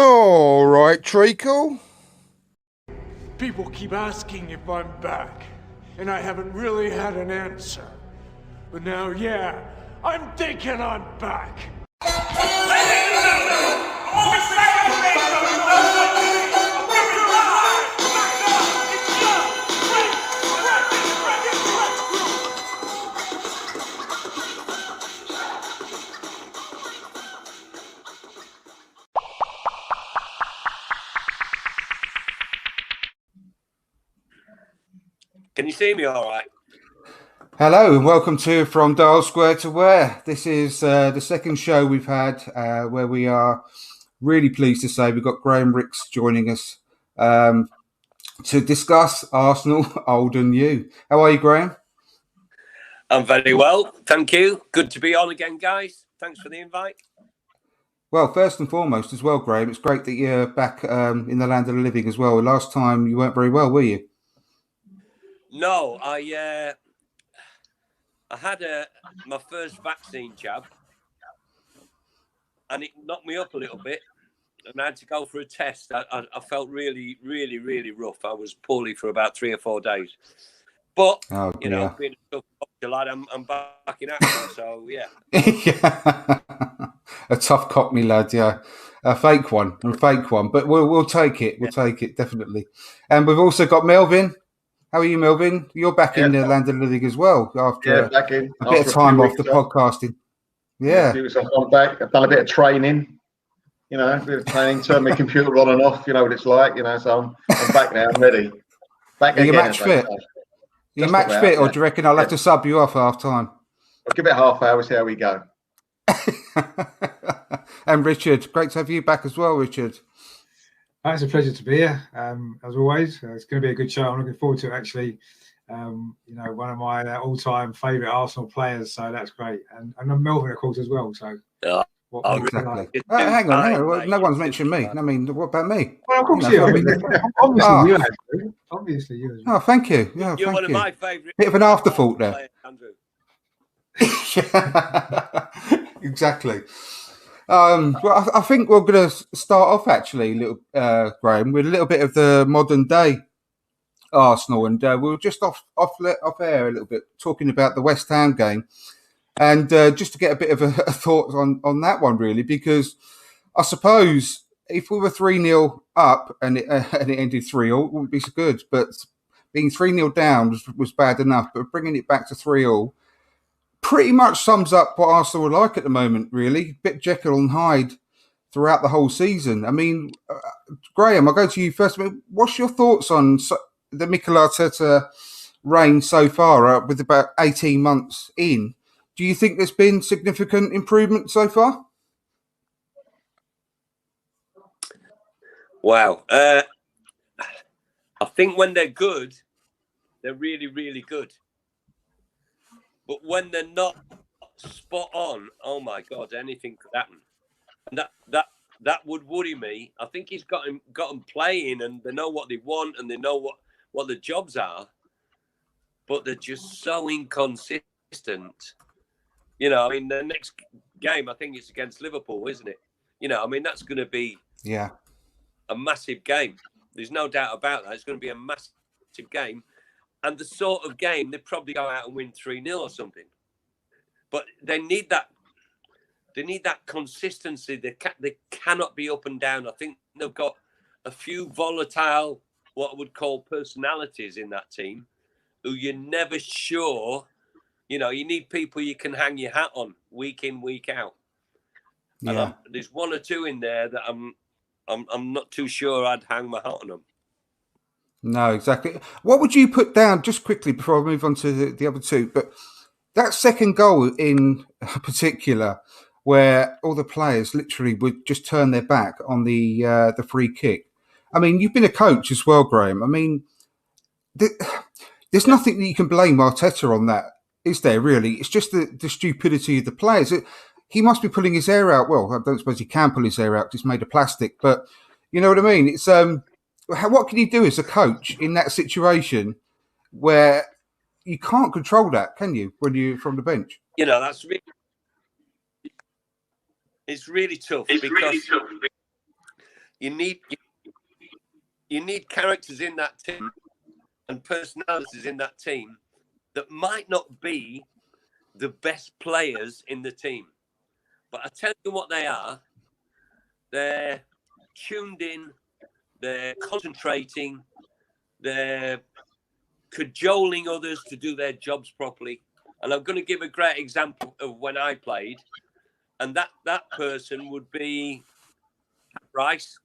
All right, Treacle. People keep asking if I'm back, and I haven't really had an answer. But now, yeah, I'm thinking I'm back. Can you see me all right? Hello and welcome to From Dial Square to Where. This is the second show we've had where we are really pleased to say we've got Graham Ricks joining us to discuss Arsenal, old and new. How are you, Graham? I'm very well, thank you. Good to be on again, guys. Thanks for the invite. Well, first and foremost as well, Graham, it's great that you're back in the land of the living as well. Last time you weren't very well, were you? No, I had my first vaccine jab, and it knocked me up a little bit, and I had to go for a test. I felt really, really, really rough. I was poorly for about 3 or 4 days. But, you know, being a tough boxer lad, I'm back in action, so yeah. Yeah. A tough cockney lad, yeah. A fake one. But we'll take it. We'll take it, definitely. And we've also got Melvin. How are you, Melvin? You're back in the land of the living as well after a bit of time off the podcasting. Yeah. I'm back. I've done a bit of training, a bit of training, turn my computer on and off, you know what it's like, so I'm back now, I'm ready. Back Are you again. match fit? Are you match fit, or do you reckon I'll have to sub you off half time? I'll give it half hour, see how we go. And Richard, great to have you back as well, Richard. It's a pleasure to be here, as always. It's going to be a good show. I'm looking forward to it, actually. One of my all-time favourite Arsenal players, so that's great. And I'm Melvin, of course, as well. So, exactly. Hang on. No one's mentioned me. I mean, what about me? Well, of course obviously you. As well. Oh, thank you. Yeah, You're one of my favourite. Bit of an afterthought there. Andrew. Exactly. Well, I think we're going to start off actually, Graham, with a little bit of the modern day Arsenal, and we were just off air a little bit talking about the West Ham game, and just to get a bit of a thought on that one, really, because I suppose if we were 3-0 up and it ended 3-0, it wouldn't be so good, but being 3-0 down was bad enough, but bringing it back to 3-0 pretty much sums up what Arsenal are like at the moment, really. Bit Jekyll and Hyde throughout the whole season. I mean, Graham, I'll go to you first. I mean, what's your thoughts on the Mikel Arteta reign so far, with about 18 months in? Do you think there's been significant improvement so far? Wow. I think when they're good, they're really, really good. But when they're not spot on, oh my God, anything could happen. And that would worry me. I think he's got them playing, and they know what they want, and they know what the jobs are. But they're just so inconsistent. The next game, I think it's against Liverpool, isn't it? That's going to be a massive game. There's no doubt about that. It's going to be a massive game. And the sort of game, they probably go out and win 3-0 or something. But they need that. They need that consistency. They cannot be up and down. I think they've got a few volatile, what I would call personalities in that team, who you're never sure. You need people you can hang your hat on week in, week out. Yeah. And there's one or two in there that I'm not too sure I'd hang my hat on them. No, exactly. What would you put down, just quickly before I move on to the other two, but that second goal in particular, where all the players literally would just turn their back on the free kick. I mean, you've been a coach as well, Graham. I mean, there's nothing that you can blame Arteta on that, is there, really? It's just the stupidity of the players. He must be pulling his hair out. Well, I don't suppose he can pull his hair out because it's made of plastic, but you know what I mean? It's what can you do as a coach in that situation where you can't control that, can you, when you're from the bench? It's really tough because you need characters in that team and personalities in that team that might not be the best players in the team. But I tell you what they are. They're tuned in, they're concentrating, they're cajoling others to do their jobs properly. And I'm going to give a great example of when I played. And that person would be Rice.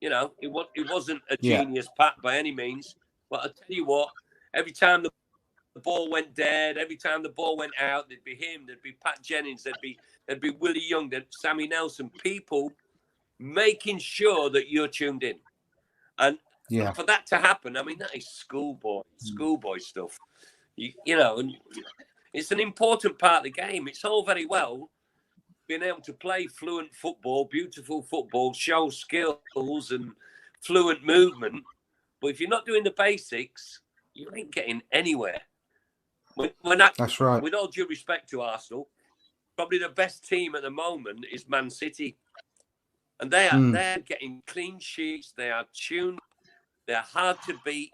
You know, it wasn't a genius Pat by any means. But I tell you what, every time the ball went dead, every time the ball went out, there'd be him, there'd be Pat Jennings, there'd be Willie Young, there'd be Sammy Nelson, people making sure that you're tuned in. And for that to happen, I mean, that is schoolboy stuff. You know, and it's an important part of the game. It's all very well being able to play fluent football, beautiful football, show skills and fluent movement. But if you're not doing the basics, you ain't getting anywhere. That's right. With all due respect to Arsenal, probably the best team at the moment is Man City. And they're getting clean sheets. They are tuned. They're hard to beat,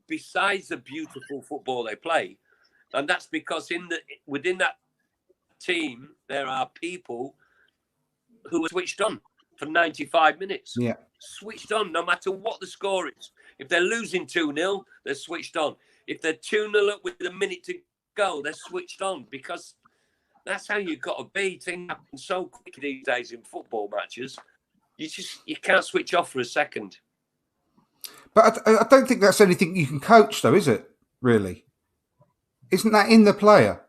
besides the beautiful football they play. And that's because within that team, there are people who are switched on for 95 minutes. Yeah. Switched on no matter what the score is. If they're losing 2-0, they're switched on. If they're 2-0 up with a minute to go, they're switched on, because that's how you've got to be. Things happen so quick these days in football matches. You can't switch off for a second. But I don't think that's anything you can coach, though, is it? Really? Isn't that in the player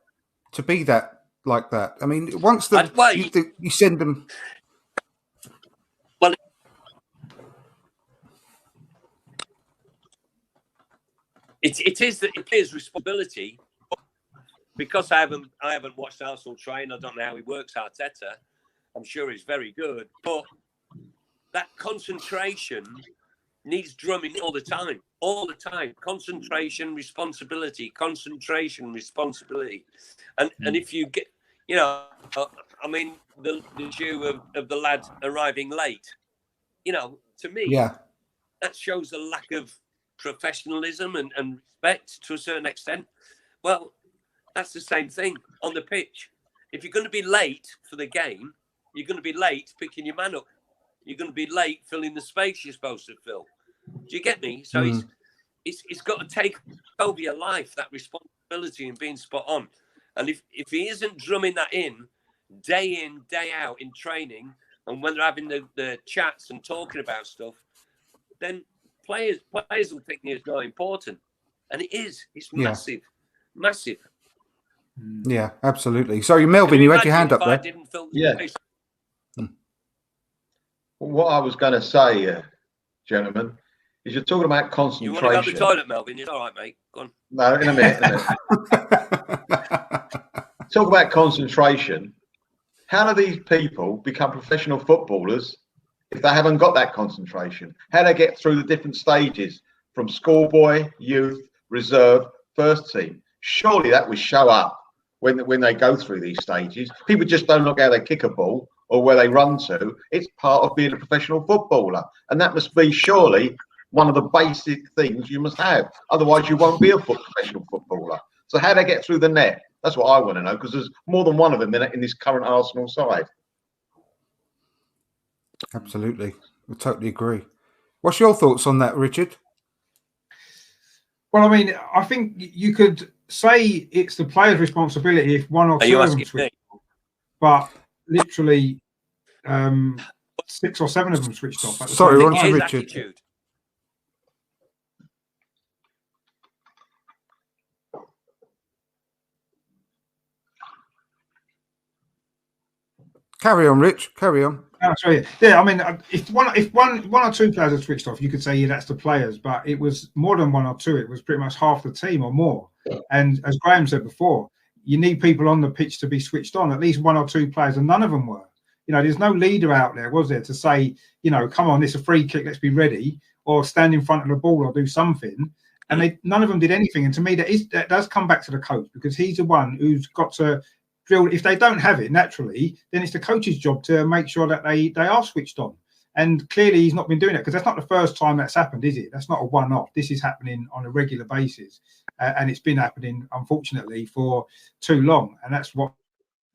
to be that like that? I mean, once you send them. Well, it is the player's responsibility. Because I haven't watched Arsenal train. I don't know how he works, Arteta. I'm sure he's very good, but that concentration needs drumming all the time. Concentration, responsibility. And if you get, you know, I mean, the issue of the lad arriving late, you know, to me, that shows a lack of professionalism and respect to a certain extent. Well, that's the same thing on the pitch. If you're going to be late for the game, you're going to be late picking your man up. You're going to be late filling the space you're supposed to fill. Do you get me? So it's got to take over your life, that responsibility and being spot on. And if he isn't drumming that in, day out in training, and when they're having the chats and talking about stuff, then players will think it's not important. And it is. It's massive. Massive. Yeah, absolutely. Sorry, Melvin, you had your hand up there. What I was going to say, gentlemen, is you're talking about concentration. You want to go to the toilet, Melvin? You're all right, mate. Go on. No, in a minute. Talk about concentration. How do these people become professional footballers if they haven't got that concentration? How do they get through the different stages from schoolboy, youth, reserve, first team? Surely that would show up when they go through these stages. People just don't look how they kick a ball or where they run to. It's part of being a professional footballer. And that must be surely one of the basic things you must have. Otherwise, you won't be a professional footballer. So how do they get through the net? That's what I want to know, because there's more than one of them in this current Arsenal side. Absolutely. I totally agree. What's your thoughts on that, Richard? Well, I mean, I think you could say it's the player's responsibility if one or two of them switch, but literally 6 or 7 of them switched off. Sorry, on to Richard. Attitude. Carry on, Rich. Carry on. Oh, sorry. Yeah, I mean, if one or two players had switched off, you could say that's the players, but it was more than 1 or 2. It was pretty much half the team or more. And as Graham said before, you need people on the pitch to be switched on. At least 1 or 2 players, and none of them were. You know, there's no leader out there, was there, to say, you know, come on, it's a free kick, let's be ready, or stand in front of the ball or do something. And none of them did anything. And to me, that does come back to the coach, because he's the one who's got to drill. If they don't have it naturally, then it's the coach's job to make sure that they are switched on. And clearly he's not been doing it, because that's not the first time that's happened, is it? That's not a one-off. This is happening on a regular basis. And it's been happening, unfortunately, for too long. And that's what's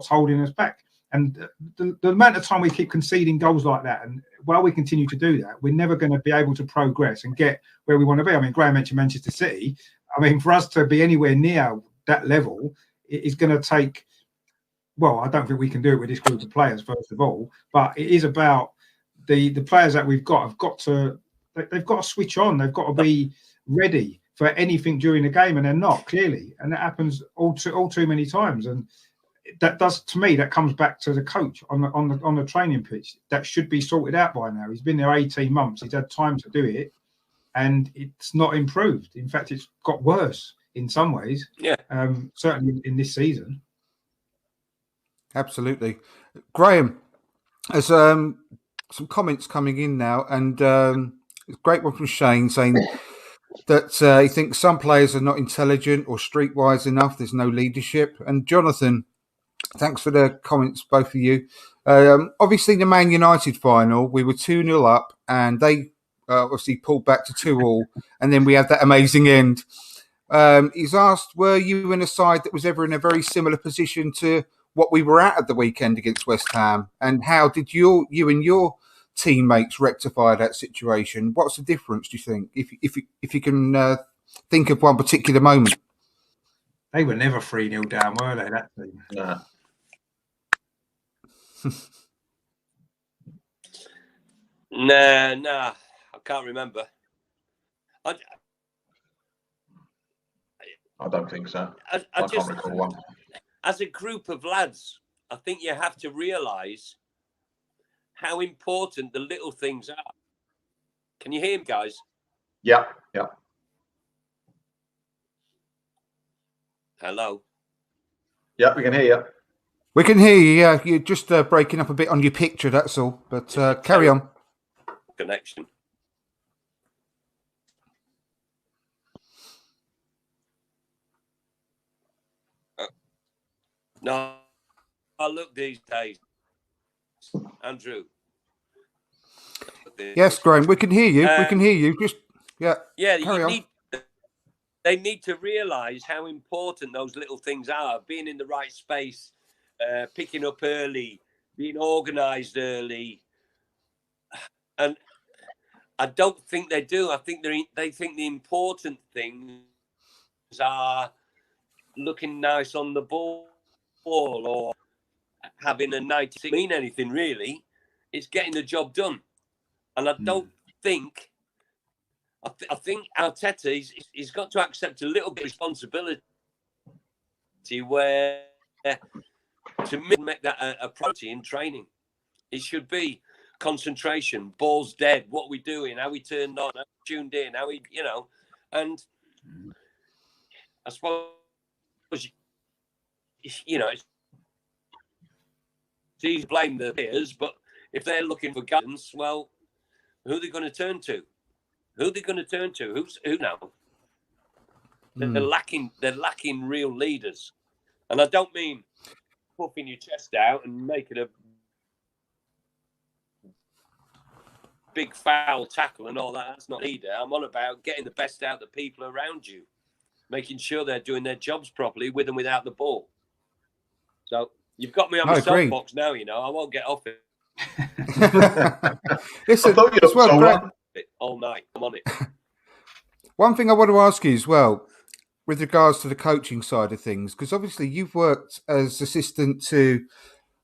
holding us back. And the amount of time we keep conceding goals like that, and while we continue to do that, we're never going to be able to progress and get where we want to be. I mean, Graham mentioned Manchester City. I mean, for us to be anywhere near that level, it is going to take, well, I don't think we can do it with this group of players, first of all, but it is about the players that we've got they've got to switch on. They've got to be ready for anything during the game, and they're not, clearly. And that happens all too many times. And that does, to me, that comes back to the coach on the training pitch. That should be sorted out by now. He's been there 18 months. He's had time to do it, and it's not improved. In fact, it's got worse in some ways. Yeah. Certainly in this season. Absolutely. Graham, there's some comments coming in now, and a great one from Shane saying that he thinks some players are not intelligent or streetwise enough. There's no leadership. And Jonathan, thanks for the comments, both of you. Obviously, the Man United final, we were 2-0 up, and they obviously pulled back to 2-2, and then we had that amazing end. He's asked, were you in a side that was ever in a very similar position to what we were at the weekend against West Ham? And how did you and your teammates rectify that situation? What's the difference, do you think, if you can think of one particular moment? They were never 3-0 down, were they, that team? Nah. Nah, I can't remember. I don't think so. I can't just recall one. As a group of lads, I think you have to realise how important the little things are. Can you hear me, guys? Yeah. Hello? Yeah, we can hear you. We can hear you, yeah. You're just breaking up a bit on your picture, that's all. But carry on. Connection. No, I look these days, Andrew. Yes, Graham, we can hear you. We can hear you. Just they need to realise how important those little things are. Being in the right space, picking up early, being organised early, and I don't think they do. I think they think the important things are looking nice on the ball or having a night to mean anything really. It's getting the job done, and I don't think. I think Arteta he's got to accept a little bit of responsibility where to make that a priority in training. It should be concentration, balls dead, what we doing, how we turned on, how we tuned in, how we, and I suppose, it's easy to blame the players, but if they're looking for guidance, well, who are they going to turn to? Who are they going to turn to? Who now? They're lacking real leaders. And I don't mean puffing your chest out and making a big foul tackle and all that. That's not leader. I'm on about getting the best out of the people around you, making sure they're doing their jobs properly with and without the ball. So you've got me on my soapbox now, I won't get off it. Listen, as well, Graham, all night. I'm on it. One thing I want to ask you as well, with regards to the coaching side of things, because obviously you've worked as assistant to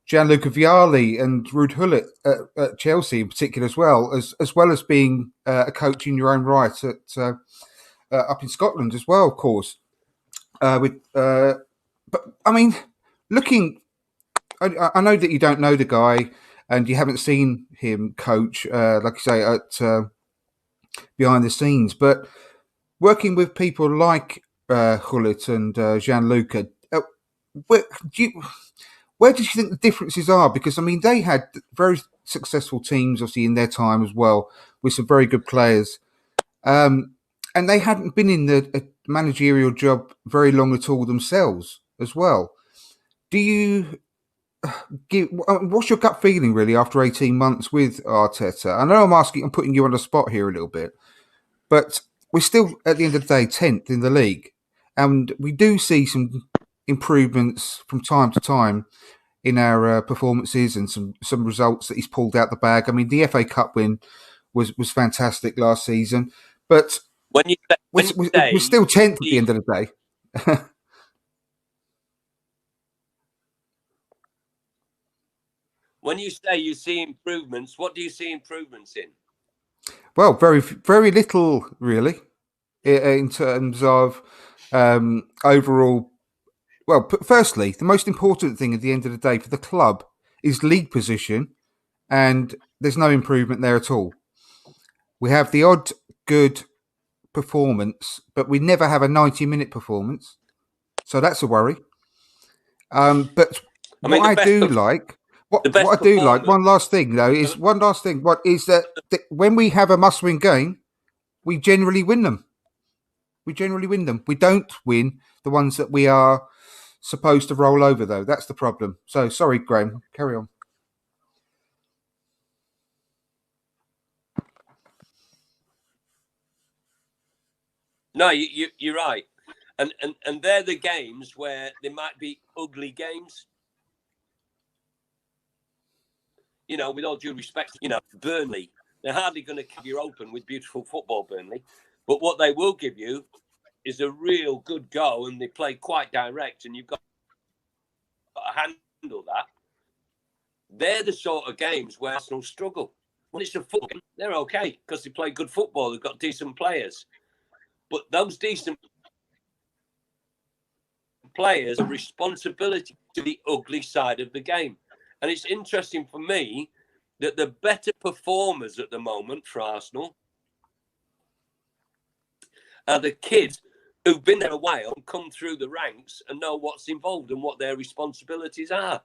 Gianluca Vialli and Ruud Gullit at Chelsea in particular, as well as being a coach in your own right at up in Scotland as well, of course. But I mean, I know that you don't know the guy and you haven't seen him coach, like you say, at behind the scenes, but working with people like Gullit and Gianluca, where did you think the differences are? Because, I mean, they had very successful teams, obviously, in their time as well, with some very good players. And they hadn't been in the managerial job very long at all themselves as well. Do you what's your gut feeling really after 18 months with Arteta? I know I'm putting you on the spot here a little bit, but we're still at the end of the day 10th in the league, and we do see some improvements from time to time in our performances and some results that he's pulled out the bag. I mean, the FA Cup win was fantastic last season, but we're still 10th at the end of the day. When you say you see improvements, what do you see improvements in? Well, very, very little, really, in terms of overall. Well, firstly, the most important thing at the end of the day for the club is league position, and there's no improvement there at all. We have the odd good performance, but we never have a 90-minute performance, so that's a worry. But what I do like. What I do like, one last thing though, is that when we have a must-win game, we generally win them. We don't win the ones that we are supposed to roll over, though. That's the problem. So, sorry, Graham, carry on. No, you're right. And they're the games where there might be ugly games. You know, with all due respect, Burnley, they're hardly going to keep you open with beautiful football, Burnley. But what they will give you is a real good go, and they play quite direct, and you've got to handle that. They're the sort of games where Arsenal struggle. When it's a football game, they're okay because they play good football. They've got decent players. But those decent players have responsibility to the ugly side of the game. And it's interesting for me that the better performers at the moment for Arsenal are the kids who've been there a while and come through the ranks and know what's involved and what their responsibilities are.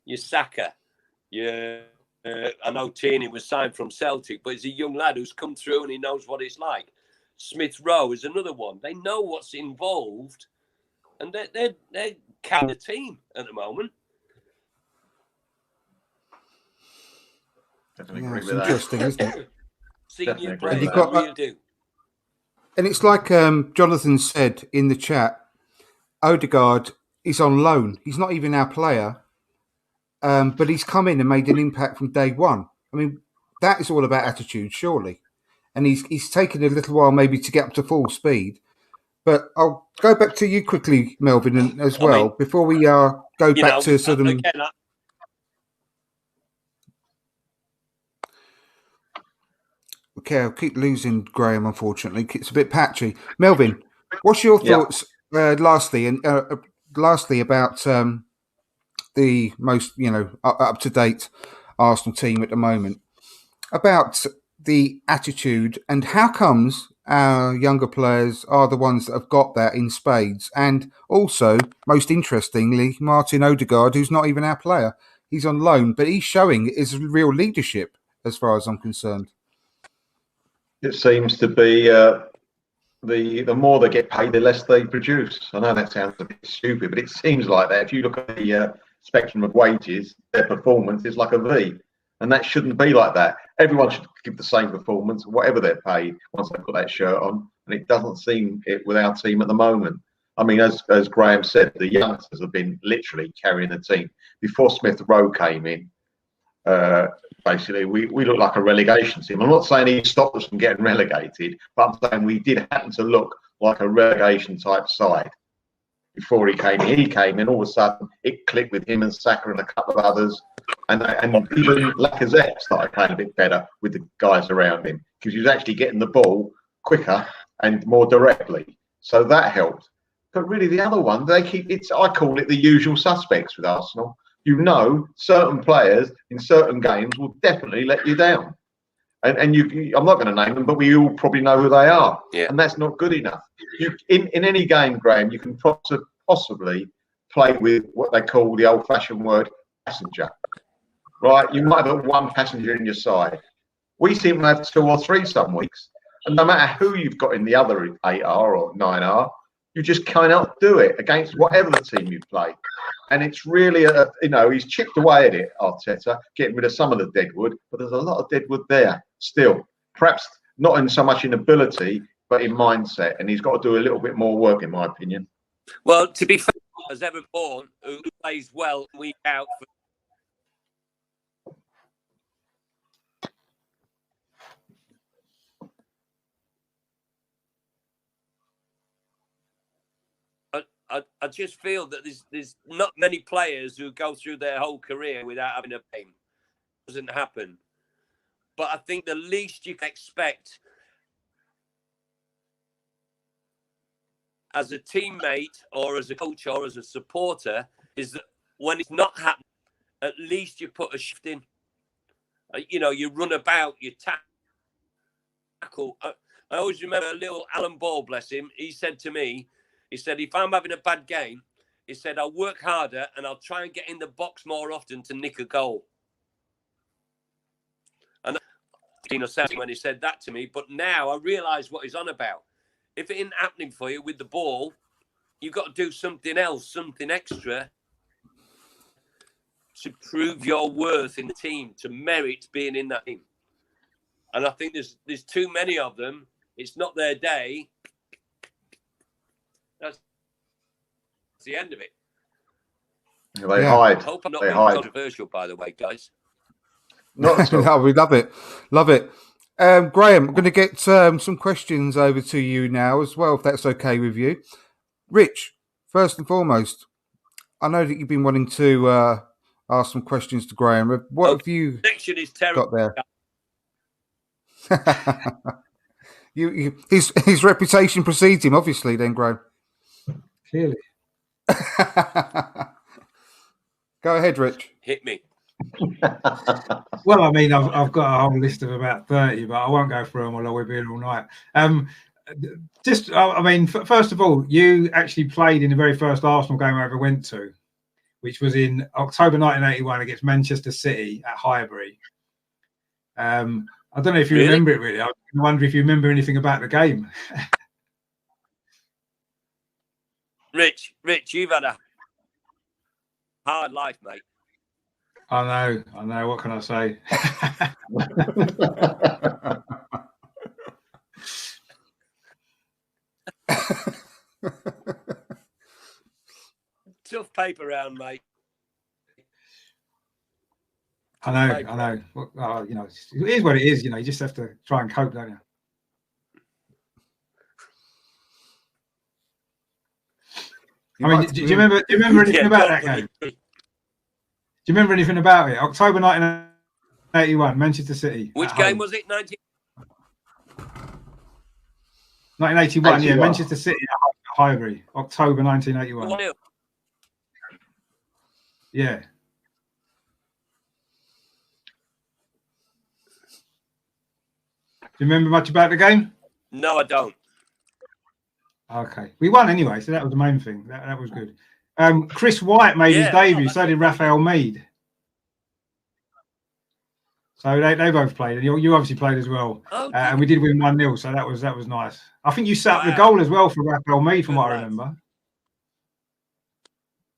Your Saka, I know Tierney was signed from Celtic, but he's a young lad who's come through and he knows what it's like. Smith Rowe is another one. They know what's involved, and they're carrying the team at the moment. Definitely agree with interesting, that. isn't it? Senior players, you do. And it's like Jonathan said in the chat, Odegaard is on loan. He's not even our player, but he's come in and made an impact from day one. I mean, that is all about attitude, surely. And he's taken a little while maybe to get up to full speed. But I'll go back to you quickly, Melvin, as well, before we go back to sort of... Okay, I'll keep losing Graham, unfortunately. It's a bit patchy. Melvin, what's your thoughts, lastly about the most, up-to-date Arsenal team at the moment, about the attitude and how comes our younger players are the ones that have got that in spades? And also, most interestingly, Martin Odegaard, who's not even our player. He's on loan, but he's showing his real leadership as far as I'm concerned. It seems to be the more they get paid, the less they produce. I know that sounds a bit stupid, but it seems like that. If you look at the spectrum of wages, their performance is like a V, and that shouldn't be like that. Everyone should give the same performance, whatever they're paid, once they've got that shirt on, and it doesn't seem it with our team at the moment. I mean, as Graham said, the youngsters have been literally carrying the team. Before Smith Rowe came in, basically, we look like a relegation team. I'm not saying he stopped us from getting relegated, but I'm saying we did happen to look like a relegation type side before he came in. He came in, all of a sudden it clicked with him and Saka and a couple of others, and even Lacazette started playing a bit better with the guys around him because he was actually getting the ball quicker and more directly. So that helped. But really, the other one, I call it the usual suspects with Arsenal. You know, certain players in certain games will definitely let you down, and I'm not going to name them, but we all probably know who they are, and that's not good enough. In any game, Graham, you can possibly play with what they call the old-fashioned word passenger, right? You might have one passenger in your side. We seem to have two or three some weeks, and no matter who you've got in the other 8R or 9R, You just cannot do it against whatever the team you play. And it's really, he's chipped away at it, Arteta, getting rid of some of the deadwood, but there's a lot of deadwood there still. Perhaps not in so much in ability, but in mindset. And he's got to do a little bit more work, in my opinion. Well, to be fair, as ever born, who plays well week out. I just feel that there's not many players who go through their whole career without having a pain. It doesn't happen. But I think the least you can expect as a teammate or as a coach or as a supporter is that when it's not happening, at least you put a shift in. You run about, you tackle. I always remember little Alan Ball, bless him. He said to me, he said, if I'm having a bad game, he said, I'll work harder and I'll try and get in the box more often to nick a goal. And when he said that to me, but now I realise what he's on about. If it isn't happening for you with the ball, you've got to do something else, something extra to prove your worth in the team, to merit being in that team. And I think there's too many of them. It's not their day. That's the end of it. They hide. I hope I'm not being controversial, by the way, guys. No, we love it. Love it. Graham, I'm going to get some questions over to you now as well, if that's okay with you. Rich, first and foremost, I know that you've been wanting to ask some questions to Graham. What have you got there? His reputation precedes him, obviously, then, Graham. Clearly. Go ahead, Rich. Hit me. Well, I mean, I've got a whole list of about 30, but I won't go through them, although we'll be here all night. First of all, you actually played in the very first Arsenal game I ever went to, which was in October 1981 against Manchester City at Highbury. I don't know if you remember it, really. I wonder if you remember anything about the game. Rich, you've had a hard life, mate. I know. What can I say? Tough paper round, mate. I know. Well, it is what it is. You just have to try and cope, don't you? Do you remember anything about that game? Do you remember anything about it? October 1981, Manchester City. Which game was it? 1981, yeah, Manchester City at Highbury, October 1981. Yeah. Do you remember much about the game? No, I don't. Okay. We won anyway, so that was the main thing. That was good. Chris White made his debut, so did Raphael Mead. So they both played, and you obviously played as well. And we did win 1-0, so that was nice. I think you set up the goal as well for Raphael Mead, from what I remember,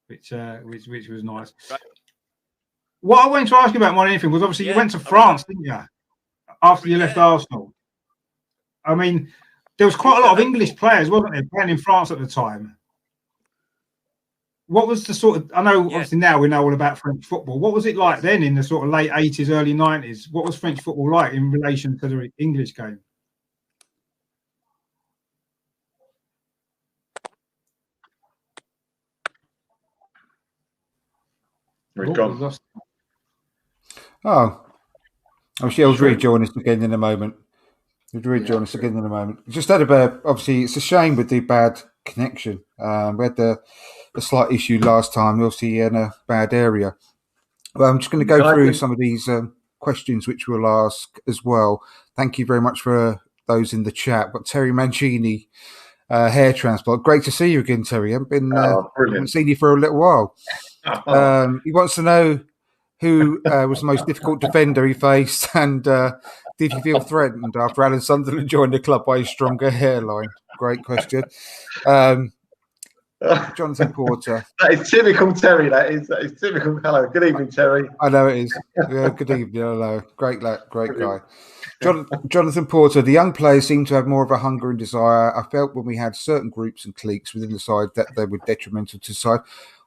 which was nice. Right. What I wanted to ask you about more than anything was obviously you went to France, didn't you? After you left Arsenal. I mean, there was quite a lot of English players, wasn't there, playing in France at the time? What was the sort of, I know obviously now we know all about French football. What was it like then in the sort of late 80s, early 90s? What was French football like in relation to the English game? We've gone. Oh, she'll rejoin us again in a moment. Just had obviously, it's a shame with the bad connection. We had a slight issue last time, obviously in a bad area. Well, I'm just going to go through some of these questions which we'll ask as well. Thank you very much for those in the chat. But Terry Mancini, hair transplant. Great to see you again, Terry. I haven't seen you for a little while. He wants to know who was the most difficult defender he faced, and did you feel threatened after Alan Sunderland joined the club by his stronger hairline? Great question. Jonathan Porter. That is typical Terry. That is typical. Hello, good evening, Terry. I know it is. Yeah, good evening. Hello, great guy. Jonathan Porter. The young players seem to have more of a hunger and desire. I felt when we had certain groups and cliques within the side that they were detrimental to the side.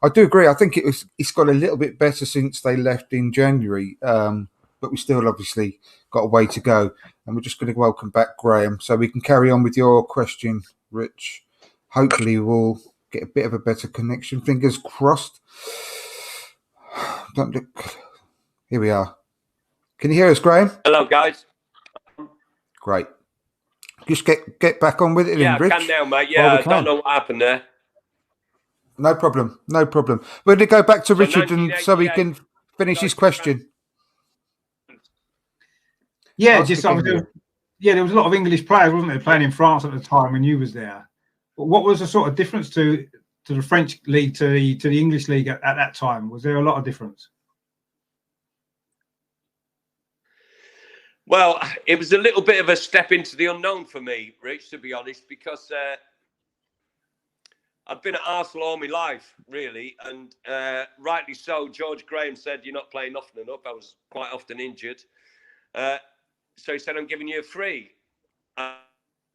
I do agree. I think it's got a little bit better since they left in January, but we still obviously got a way to go. And we're just going to welcome back Graham, so we can carry on with your question, Rich. Hopefully, we'll get a bit of a better connection. Fingers crossed. Don't look. Here we are. Can you hear us, Graham? Hello, guys. Great. Just get back on with it, Yeah, Rich. I can now, mate. Yeah, I don't know what happened there. No problem. We're going to go back to Richard and so he can finish his question. Yeah, there was a lot of English players, wasn't there, playing in France at the time when you was there. But what was the sort of difference to the French league to the English league at that time? Was there a lot of difference? Well, it was a little bit of a step into the unknown for me, Rich, to be honest, because I've been at Arsenal all my life, really, and rightly so. George Graham said, "You're not playing often enough." I was quite often injured. So he said, "I'm giving you a free."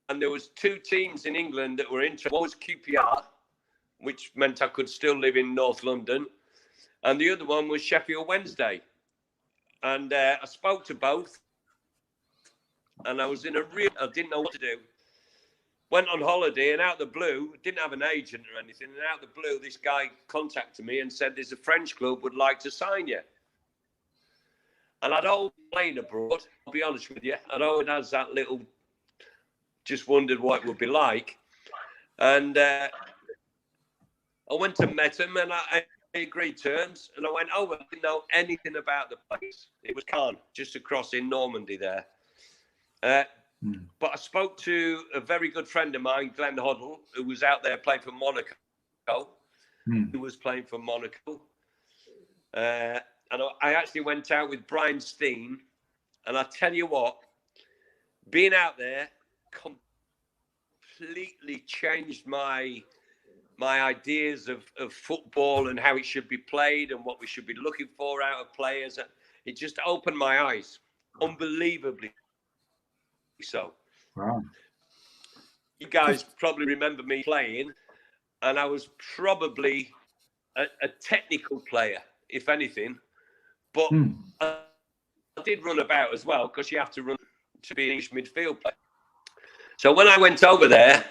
And there was two teams in England that were interested. One was QPR, which meant I could still live in North London. And the other one was Sheffield Wednesday. And I spoke to both. And I was I didn't know what to do. Went on holiday, and out of the blue, didn't have an agent or anything. And out of the blue, this guy contacted me and said, "There's a French club would like to sign you." And I'd always played abroad, I'll be honest with you. I'd always had that little, just wondered what it would be like. And I went and met him, and I agreed terms. And I went over, I didn't know anything about the place. It was Caen, just across in Normandy there. But I spoke to a very good friend of mine, Glenn Hoddle, who was out there playing for Monaco. Who was playing for Monaco. And I actually went out with Brian Steen, and I tell you what, being out there completely changed my ideas of football and how it should be played and what we should be looking for out of players. It just opened my eyes, unbelievably so. Wow. You guys probably remember me playing, and I was probably a technical player, if anything. But I did run about as well, because you have to run to be an English midfield player. So when I went over there,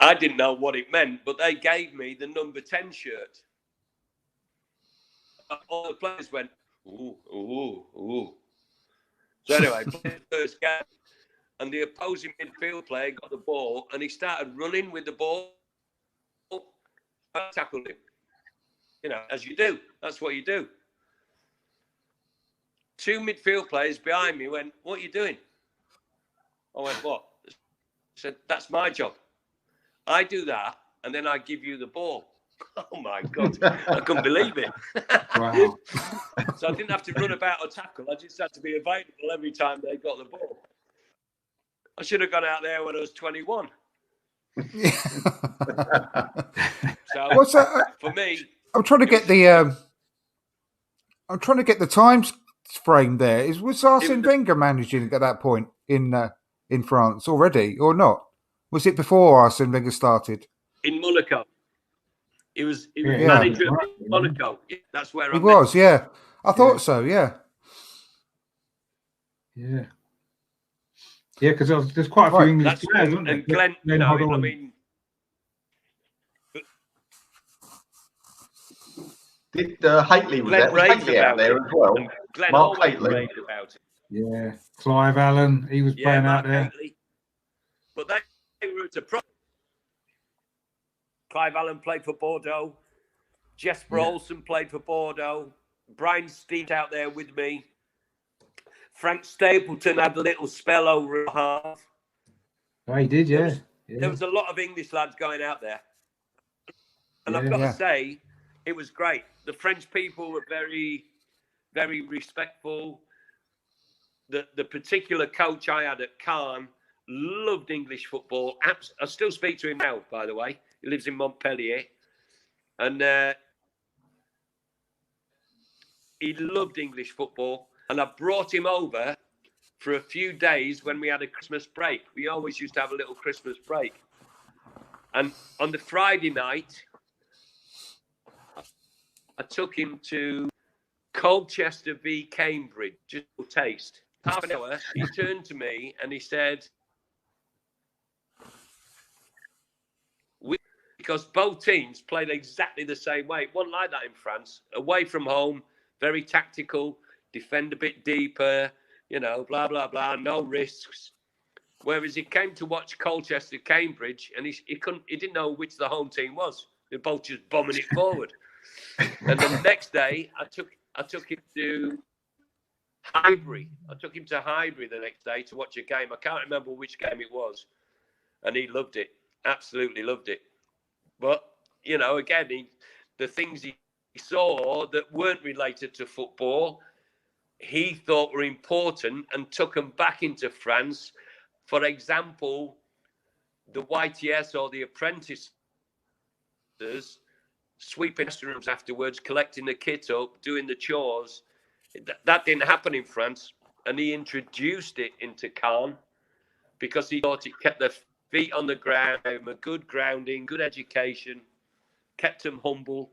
I didn't know what it meant, but they gave me the number 10 shirt. All the players went, "Ooh, ooh, ooh." So anyway, played the first game, and the opposing midfield player got the ball, and he started running with the ball. I tackled him. You know, as you do. That's what you do. Two midfield players behind me went, "What are you doing?" I went, "What?" I said, "That's my job. I do that, and then I give you the ball." Oh, my God. I couldn't believe it. Wow. So I didn't have to run about or tackle. I just had to be available every time they got the ball. I should have gone out there when I was 21. So What's that? For me, I'm trying to get the times frame there. Was Arsene Wenger managing at that point in France already, or not? Was it before Arsene Wenger started? In Monaco. He was manager of Monaco. That's where he was. Yeah, I thought so. Yeah. Yeah. Yeah, because there's quite a few English players, wasn't there? And Glenn, you know, I mean. Did Haitley was there? Was Haitley out there as well? Mark Haitley. About it. Yeah, Clive Allen, he was playing out there. Haitley. But they were at a pro. Clive Allen played for Bordeaux. Jesper Olsen played for Bordeaux. Brian Steen out there with me. Frank Stapleton had a little spell over a half. Oh, he did, yeah. There was a lot of English lads going out there. And I've got to say, it was great. The French people were very, very respectful. The particular coach I had at Caen loved English football. I still speak to him now, by the way. He lives in Montpellier. And he loved English football. And I brought him over for a few days when we had a Christmas break. We always used to have a little Christmas break. And on the Friday night, I took him to Colchester v Cambridge, just a taste. Half an hour, he turned to me and he said, because both teams played exactly the same way. It wasn't like that in France. Away from home, very tactical, defend a bit deeper, you know, blah, blah, blah, no risks. Whereas he came to watch Colchester, Cambridge, and he didn't know which the home team was. They're both just bombing it forward. And the next day, I took him to Highbury. I took him to Highbury the next day to watch a game. I can't remember which game it was. And he loved it. Absolutely loved it. But, you know, again, the things he saw that weren't related to football, he thought were important and took them back into France. For example, the YTS or the apprentices sweeping rooms afterwards, collecting the kit up, doing the chores. That didn't happen in France. And he introduced it into Caen because he thought it kept their feet on the ground, a good grounding, good education, kept them humble.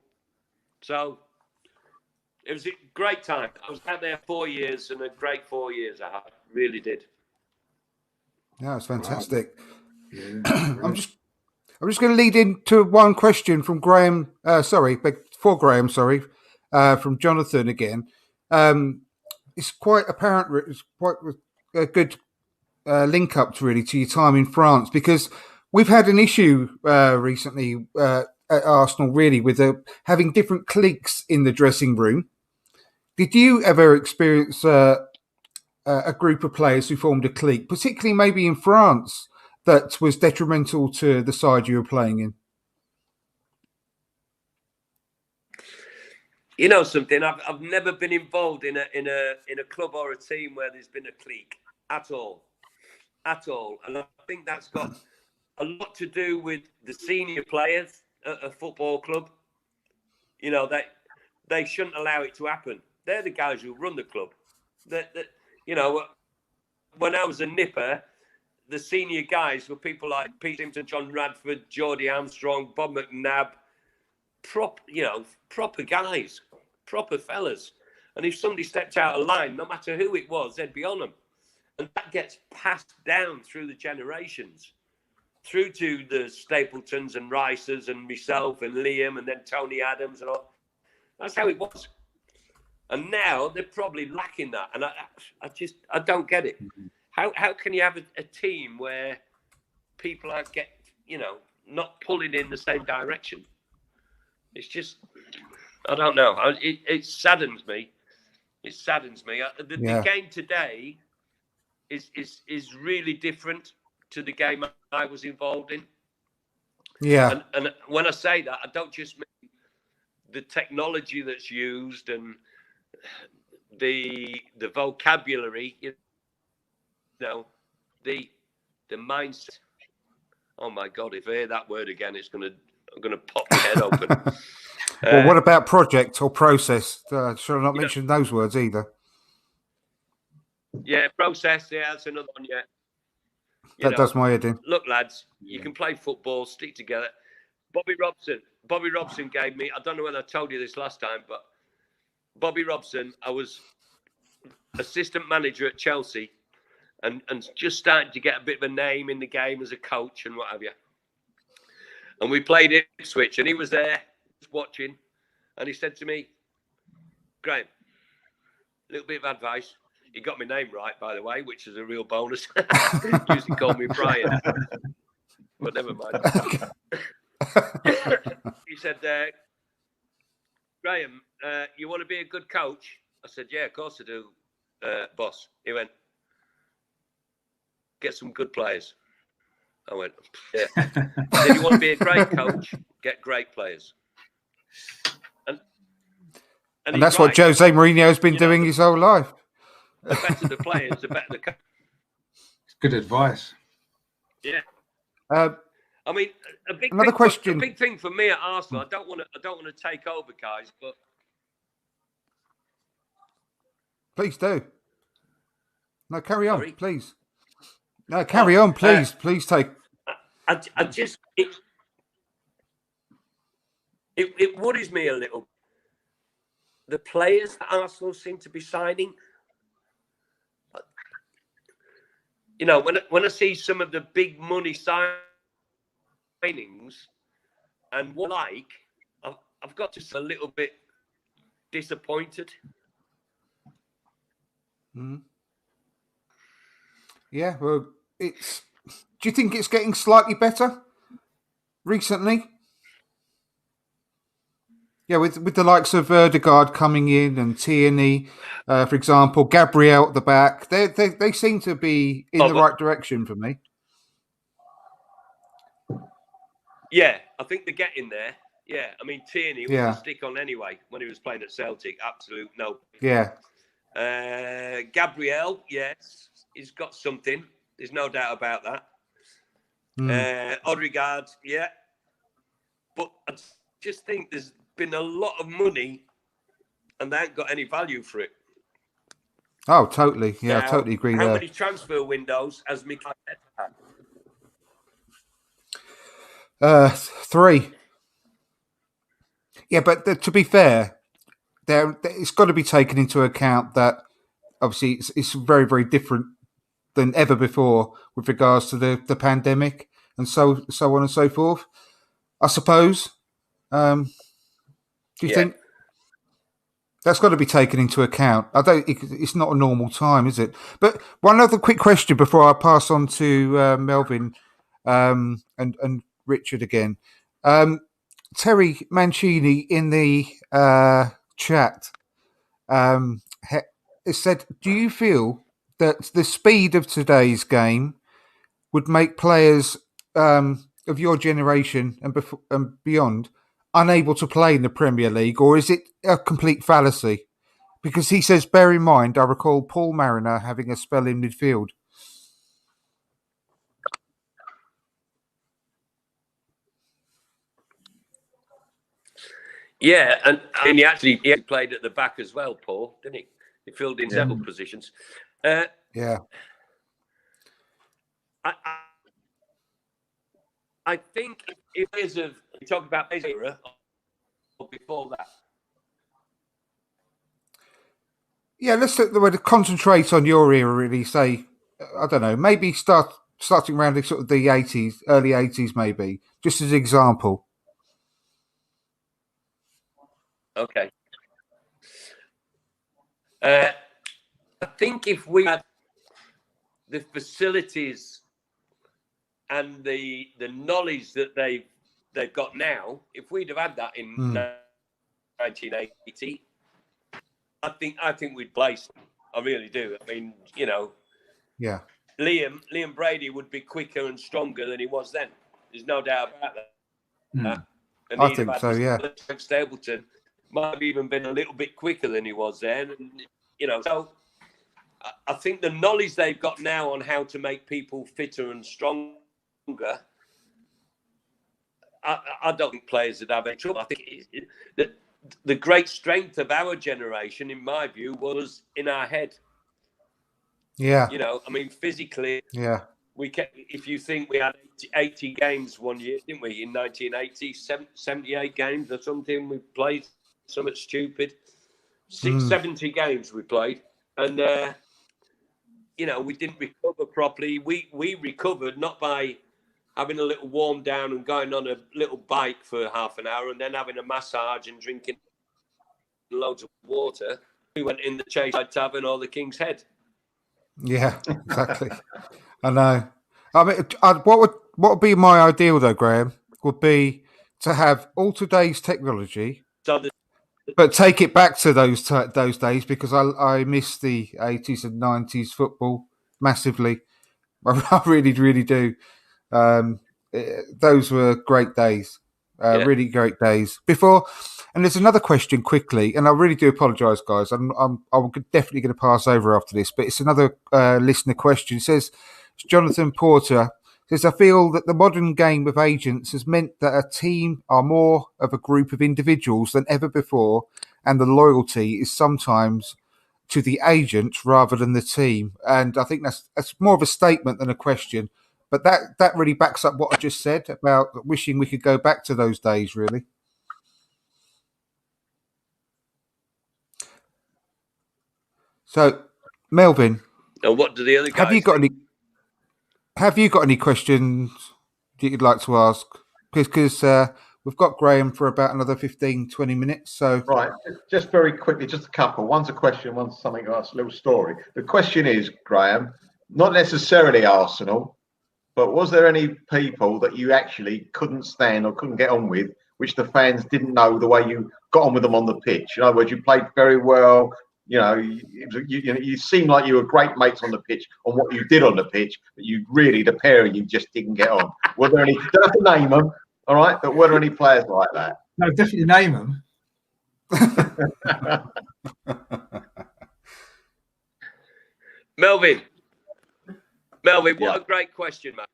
So it was a great time. I was out there 4 years and a great 4 years. I really did. Yeah, it's fantastic. Wow. Yeah, I'm just going to lead into one question from Graham. From Jonathan again. It's quite apparent. It's quite a good link up to your time in France, because we've had an issue recently at Arsenal, really, with having different cliques in the dressing room. Did you ever experience a group of players who formed a clique, particularly maybe in France, that was detrimental to the side you were playing in? You know something? I've never been involved in a club or a team where there's been a clique at all, and I think that's got a lot to do with the senior players at a football club. You know, they shouldn't allow it to happen. They're the guys who run the club. You know, when I was a nipper, the senior guys were people like Pete Simpson, John Radford, Geordie Armstrong, Bob McNabb, proper guys, proper fellas. And if somebody stepped out of line, no matter who it was, they'd be on them. And that gets passed down through the generations, through to the Stapletons and Ricers and myself and Liam and then Tony Adams and all. That's how it was. And now they're probably lacking that. And I don't get it. How can you have a team where people aren't not pulling in the same direction? It's just, I don't know. It saddens me. It saddens me. The game today is really different to the game I was involved in. Yeah. And when I say that, I don't just mean the technology that's used and the vocabulary, the mindset. Oh my God! If I hear that word again, I'm gonna pop my head open. Well, what about project or process? Should I not mention those words either? Yeah, process. Yeah, that's another one. Yeah, that does my head in. Look, lads, you can play football, stick together. Bobby Robson gave me. I don't know whether I told you this last time, but Bobby Robson, I was assistant manager at Chelsea. And just starting to get a bit of a name in the game as a coach and what have you. And we played Ipswich, and he was there watching, and he said to me, "Graham, a little bit of advice." He got my name right, by the way, which is a real bonus. He usually called me Brian, but never mind. He said, "Graham, you want to be a good coach?" I said, "Yeah, of course I do, boss." He went, "Get some good players." I went, "Yeah." He said, "You want to be a great coach? Get great players." And that's what Jose Mourinho has been doing his whole life. The better the players, the better the coach. It's good advice. Yeah. I mean, a big thing for me at Arsenal. I don't want to take over, guys, but please do. No, carry on, please. No, carry on, please. Please take. I just it worries me a little. The players that Arsenal seem to be signing. You know, when I see some of the big money signings and what I've got just a little bit disappointed. Mm. Yeah, well, do you think it's getting slightly better recently? Yeah, with the likes of Ødegaard coming in and Tierney, for example, Gabriel at the back, they seem to be in the right direction for me. Yeah, I think they're getting there. Yeah, I mean Tierney was a stick on anyway when he was playing at Celtic. Absolute no. Yeah. Gabriel, yes, he's got something. There's no doubt about that. Ødegaard, yeah, but I just think there's been a lot of money and they ain't got any value for it. Oh, totally. Yeah, now, I totally agree. How many transfer windows has Mikel had? 3. Yeah, but to be fair, it's got to be taken into account that obviously it's very, very different than ever before with regards to the pandemic and so on and so forth. I suppose. Do you think that's got to be taken into account? It's not a normal time, is it? But one other quick question before I pass on to Melvin and Richard again. Terry Mancini in the chat said, do you feel that the speed of today's game would make players of your generation and beyond unable to play in the Premier League, or is it a complete fallacy? Because he says, bear in mind, I recall Paul Mariner having a spell in midfield. Yeah, and he actually played at the back as well, Paul, didn't he? He filled in several positions. Yeah. I think if there's you talk about this era or before that. Yeah, let's concentrate on your era. Really, say, I don't know, maybe starting around the sort of the 80s, early 80s, maybe, just as an example. Okay. I think if we had the facilities and the knowledge that they've got now, if we'd have had that in 1980, I think we'd place. I really do. I mean, you know, yeah. Liam Brady would be quicker and stronger than he was then. There's no doubt about that. And I think so. Yeah. Stapleton might have even been a little bit quicker than he was then. And, you know, so I think the knowledge they've got now on how to make people fitter and stronger, I don't think players would have any trouble. I think the great strength of our generation, in my view, was in our head. Yeah. You know, I mean, physically, yeah. If you think we had 80 games one year, didn't we, in 1980, 78 games or something, we played something stupid. 70 games we played. And, you know, we didn't recover properly. We recovered not by having a little warm down and going on a little bike for half an hour and then having a massage and drinking loads of water. We went in the Chaseside Tavern or the King's Head. Yeah, exactly. I know. I mean, what would be my ideal though, Graham? Would be to have all today's technology, but take it back to those days, because I miss the 80s and 90s football massively. I really, really do. Those were great days, really great days. Before, and there's another question quickly, and I really do apologise, guys. I'm definitely going to pass over after this, but it's another listener question. It says, Jonathan Porter Says, I feel that the modern game with agents has meant that a team are more of a group of individuals than ever before, and the loyalty is sometimes to the agent rather than the team. And I think that's more of a statement than a question. But that really backs up what I just said about wishing we could go back to those days, really. So, Melvin, and what do the other guys have you got any questions that you'd like to ask? Because we've got Graham for about another 15, 20 minutes. So right, just very quickly, just a couple. One's a question, one's something else, a little story. The question is, Graham, not necessarily Arsenal, but was there any people that you actually couldn't stand or couldn't get on with, which the fans didn't know the way you got on with them on the pitch? In other words, you played very well. You seemed like you were great mates on the pitch on what you did on the pitch, but you really, the pair of you just didn't get on. Were there any? Don't have to name them, all right? But were there any players like that? No, definitely name them. Melvin, what a great question, man.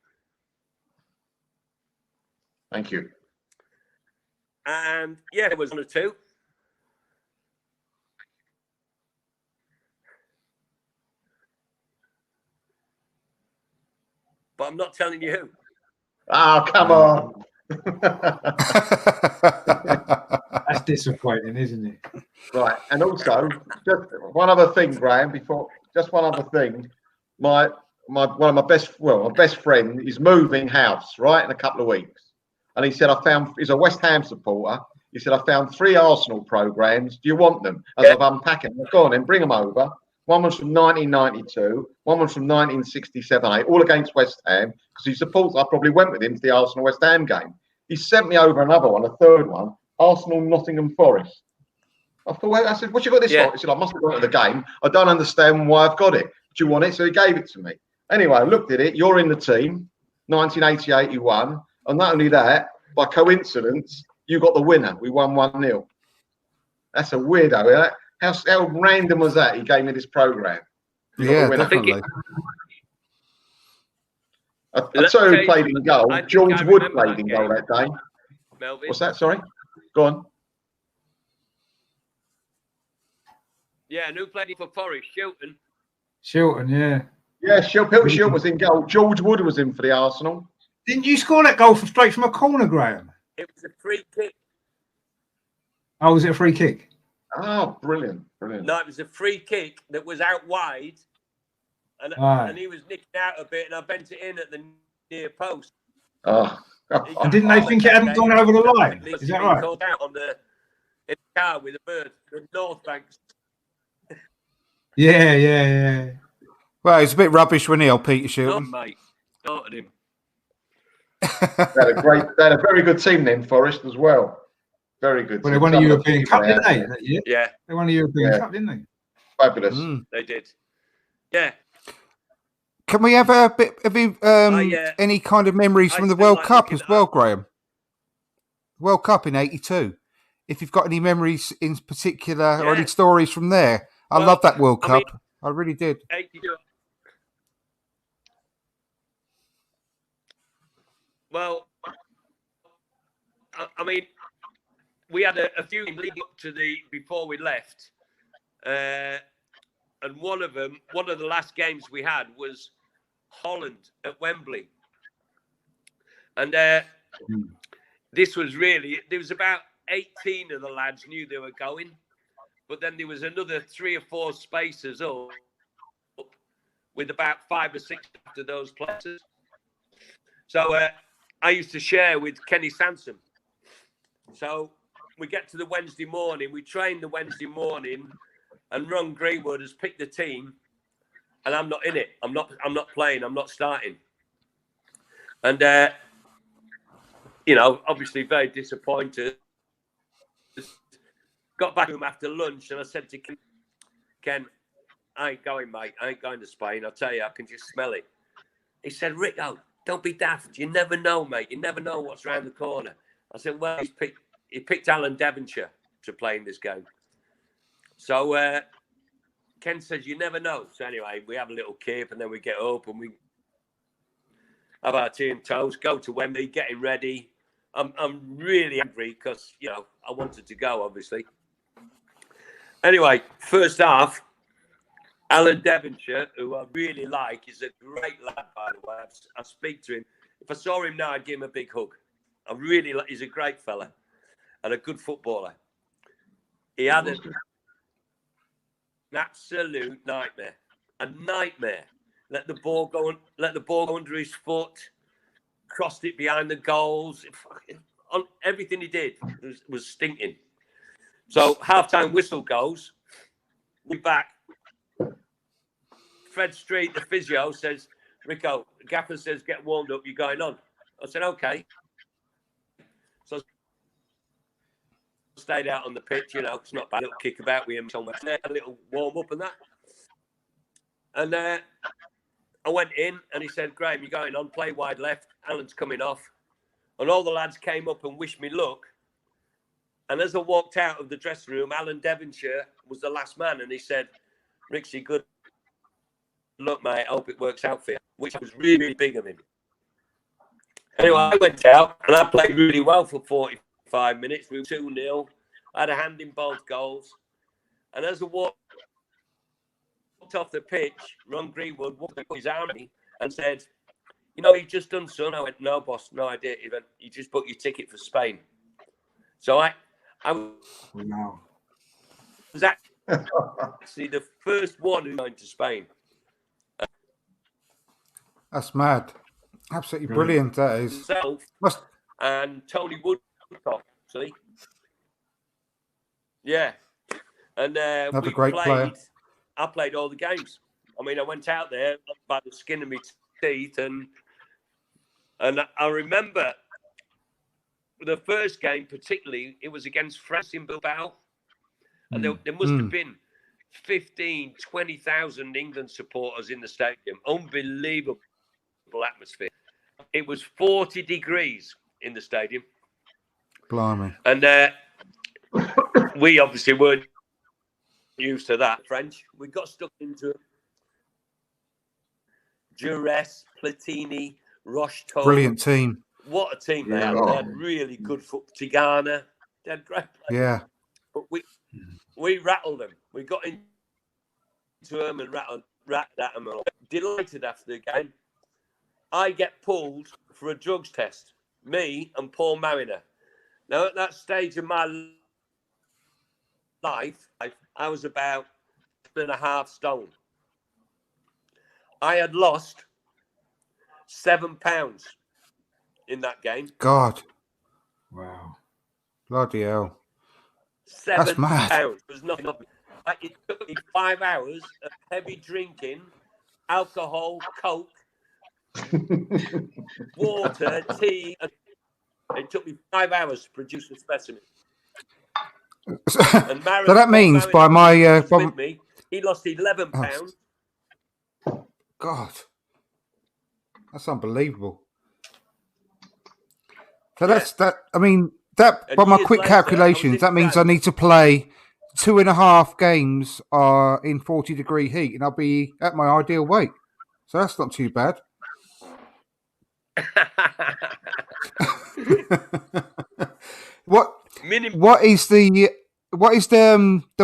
Thank you. And yeah, there was one or two. But I'm not telling you who. Oh, come on. That's disappointing, isn't it? Right. And also, just one other thing, Graham, my best friend is moving house, right, in a couple of weeks. And he said, he's a West Ham supporter. He said, I found 3 Arsenal programmes. Do you want them? As I've unpacking them. Go on then, bring them over. One was from 1992, one was from 1967, all against West Ham, because he supports. I probably went with him to the Arsenal West Ham game. He sent me over another one, a third one, Arsenal Nottingham Forest. I said, what you got this for? He said, I must have gone to the game. I don't understand why I've got it. Do you want it? So he gave it to me. Anyway, I looked at it. You're in the team, 1980-81. And not only that, by coincidence, you got the winner. We won 1-0. That's a weirdo, isn't it? How random was that? He gave me this program. Yeah, definitely. I saw who played in goal. George Wood played in goal that day. Melvin. What's that? Sorry? Go on. Yeah, and who played it for Forest? Shilton. Shilton, yeah. Yeah, Shilton was in goal. George Wood was in for the Arsenal. Didn't you score that goal straight from a corner, Graham? It was a free kick. Oh, was it a free kick? Oh, brilliant. No, it was a free kick that was out wide. And he was nicking out a bit, and I bent it in at the near post. Oh. And didn't they think it hadn't gone over the line? Is that right? Called out in the car with a bird, the North Banks. Yeah. Well, he's a bit rubbish when he'll Peter Shilton. No, mate. Started him. They had a very good team then, Forest as well. Very good. Well, they won a European Cup, didn't they? Yeah. They won a European Cup, didn't they? Fabulous. They did. Yeah. Can we have a bit of any kind of memories from the World Cup as well, Graham? World Cup in '82. If you've got any memories in particular or any stories from there, I love that World Cup. I really did. 82. Well, I mean, we had a few leading up to before we left, and one of the last games we had was Holland at Wembley, and this was really, there was about 18 of the lads knew they were going, but then there was another 3 or 4 spaces up with about 5 or 6 after those places. So I used to share with Kenny Sansom. So we get to the Wednesday morning, we train the Wednesday morning, and Ron Greenwood has picked the team, and I'm not in it. I'm not playing. I'm not starting. And obviously very disappointed. Got back to him after lunch, and I said to Ken, I ain't going, mate. I ain't going to Spain. I'll tell you, I can just smell it. He said, Rico, don't be daft. You never know, mate. You never know what's around the corner. I said, well, he picked Alan Devonshire to play in this game. So Ken says, you never know. So anyway, we have a little kip, and then we get up, and have our tea and toast, go to Wembley, getting ready. I'm really angry because, you know, I wanted to go, obviously. Anyway, first half, Alan Devonshire, who I really like, is a great lad, by the way. I speak to him. If I saw him now, I'd give him a big hug. I really like. He's a great fella and a good footballer. He had an absolute nightmare. A nightmare. Let the ball go under his foot. Crossed it behind the goals. Everything he did was stinking. So half-time whistle goes. We're back. Fred Street, the physio, says, Rico, Gaffer says, get warmed up, you're going on. I said, okay. So I stayed out on the pitch, you know, it's not bad. A little kick about with him somewhere. A little warm-up and that. And I went in and he said, Graham, you're going on, play wide left. Alan's coming off. And all the lads came up and wished me luck. And as I walked out of the dressing room, Alan Devonshire was the last man. And he said, Rixie, good luck, mate. I hope it works out for you, which was really, really big of him. Anyway, I went out and I played really well for 45 minutes. We were 2-0. I had a hand in both goals. And as I walked off the pitch, Ron Greenwood walked his arm at me and said, you know, you've just done son. I went, no, boss, no, I did. He went, you just booked your ticket for Spain. So I was actually the first one who went to Spain. That's mad. Absolutely brilliant, that is. And Tony Woodcock, see? Yeah. And another great player. I played all the games. I mean, I went out there by the skin of my teeth, and I remember the first game particularly, it was against France in Bilbao, and there must have been 15, 20,000 England supporters in the stadium. Unbelievable atmosphere. It was 40 degrees in the stadium. Blimey. And we obviously weren't used to that, French. We got stuck into it. Jurès, Platini, Rocheteau. Brilliant team. What a team they had. They had really good foot. Tigana. They had great players. Yeah. But we rattled them. We got into them and rattled at them. Delighted after the game. I get pulled for a drugs test. Me and Paul Mariner. Now, at that stage of my life, I was about 2.5 stone. I had lost 7 pounds in that game. God. Wow. Bloody hell. 7 That's mad. pounds was nothing. It took me 5 hours of heavy drinking, alcohol, coke, water, tea. It took me 5 hours to produce a specimen. So that means by my... with me, he lost 11 pounds. God. That's unbelievable. So that's that. I mean, that by my quick calculations, that means I need to play 2.5 games in 40-degree heat, and I'll be at my ideal weight. So that's not too bad. What is the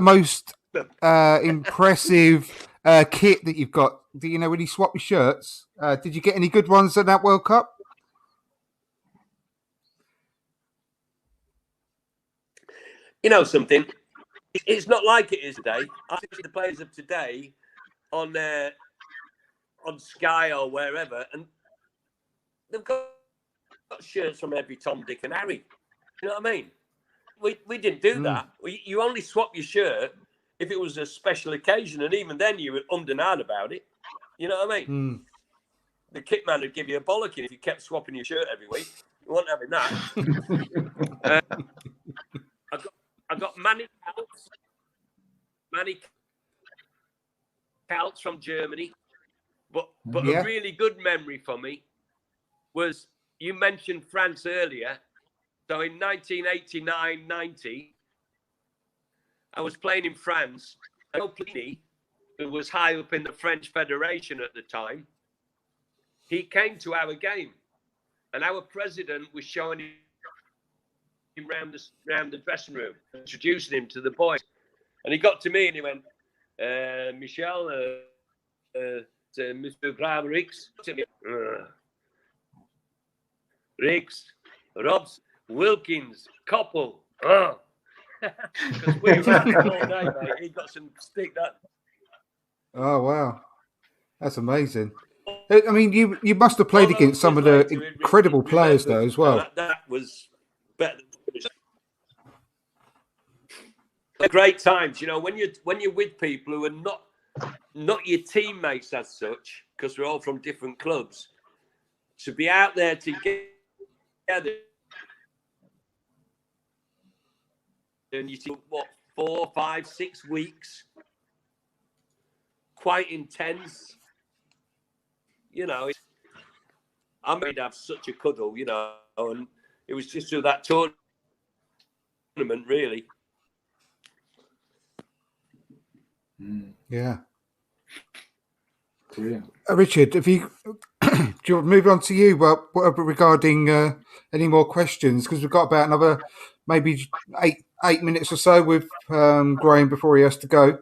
most impressive kit that you've got? Do you know when you swap your shirts? Did you get any good ones at that World Cup? You know something? It's not like it is today. I think the players of today on Sky or wherever, and they've got shirts from every Tom, Dick, and Harry. You know what I mean? We didn't do that. You only swap your shirt if it was a special occasion, and even then you were and out about it. You know what I mean? The kit man would give you a bollocking if you kept swapping your shirt every week. You weren't having that. I got Manny Kaltz from Germany, but a really good memory for me was, you mentioned France earlier. So in 1989-90, I was playing in France. And Platini, who was high up in the French Federation at the time, he came to our game, and our president was showing him round the dressing room, introducing him to the boys. And he got to me and he went, Michel, Mr. Graham Riggs, Riggs, Robs, Wilkins, Koppel. Because we were all day, mate. He got some stick that. Oh wow, that's amazing. I mean, you must have played against some of the incredible players though as well. That was better. Great times, you know, when you're with people who are not your teammates as such, because we're all from different clubs. To be out there together, and you see what 4, 5, 6 weeks, quite intense. You know, I made have such a cuddle, you know, and it was just through that tournament, really. Yeah. Brilliant. Richard, if you do you want to move on to you? But what about regarding any more questions? Because we've got about another maybe eight minutes or so with Graham before he has to go.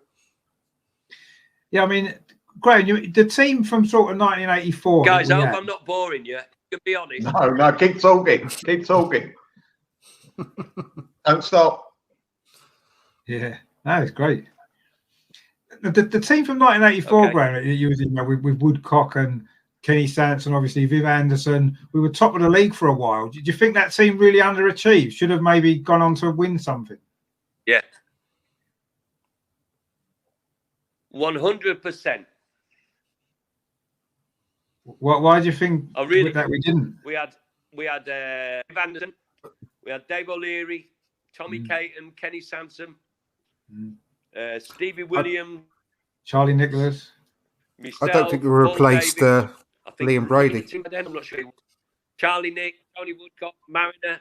Yeah, I mean, Graham, the team from sort of 1984. Guys, I hope I'm not boring you. To be honest. No, keep talking. Keep talking. Don't stop. Yeah, that is great. The team from 1984, okay. Graham, you was in, with Woodcock and Kenny Sansom, obviously Viv Anderson. We were top of the league for a while. Do you think that team really underachieved? Should have maybe gone on to win something? Yeah. 100%. Why do you think that we didn't? We had Viv Anderson, we had Dave O'Leary, Tommy Caton, Kenny Sansom, Stevie Williams, Charlie Nicholas. Myself, I don't think we replaced Liam Brady. I'm not sure. Charlie Nick, Tony Woodcock, Mariner.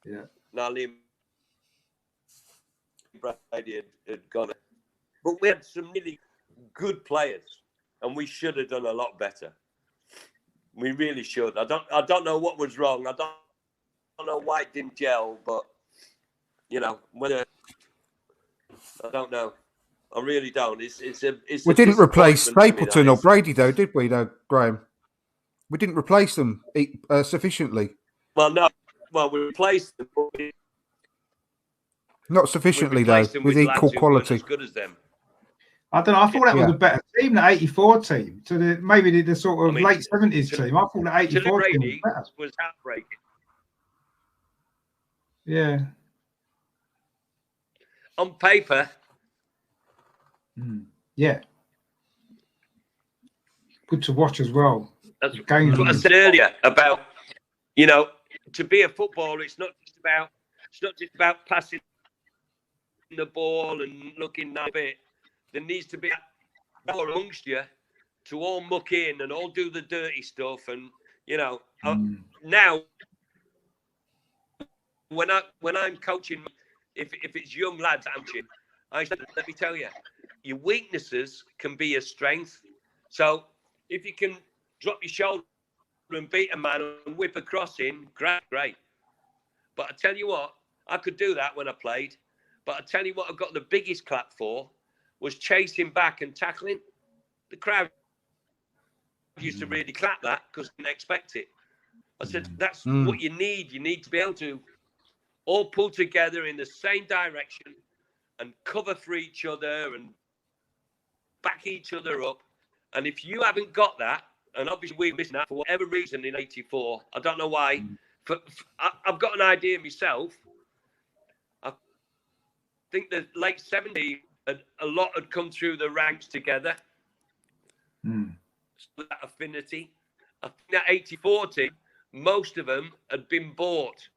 Yeah. No, Liam Brady had gone. But we had some really good players, and we should have done a lot better. We really should. I don't know what was wrong. I don't know why it didn't gel, but you know, whether I don't know. I really don't. We didn't replace Stapleton or Brady, though, did we? Though, Graham, we didn't replace them sufficiently. Well, no. Well, we replaced them, but not sufficiently, though, with equal quality. As good as them. I don't know. I thought that was a better team, the '84 team. So maybe the sort of late '70s team. I thought the '84 team was better. Was heartbreaking. Yeah. On paper. Yeah. Good to watch as well. That's what I said earlier about, you know, to be a footballer, it's not just about passing the ball and looking that bit. There needs to be more amongst you to all muck in and all do the dirty stuff. And you know, now when I'm coaching, if it's young lads, I said, let me tell you, your weaknesses can be a strength. So if you can drop your shoulder and beat a man and whip a cross in, great. But I tell you what, I could do that when I played. But I tell you what, I got the biggest clap for was chasing back and tackling. The crowd used to really clap that because they didn't expect it. I said, that's what you need. You need to be able to all pull together in the same direction and cover for each other and back each other up. And if you haven't got that, and obviously we're missing that for whatever reason in '84, I don't know why. I've got an idea myself. I think the late '70s, a lot had come through the ranks together. So that affinity. I think that '84 team, most of them had been bought.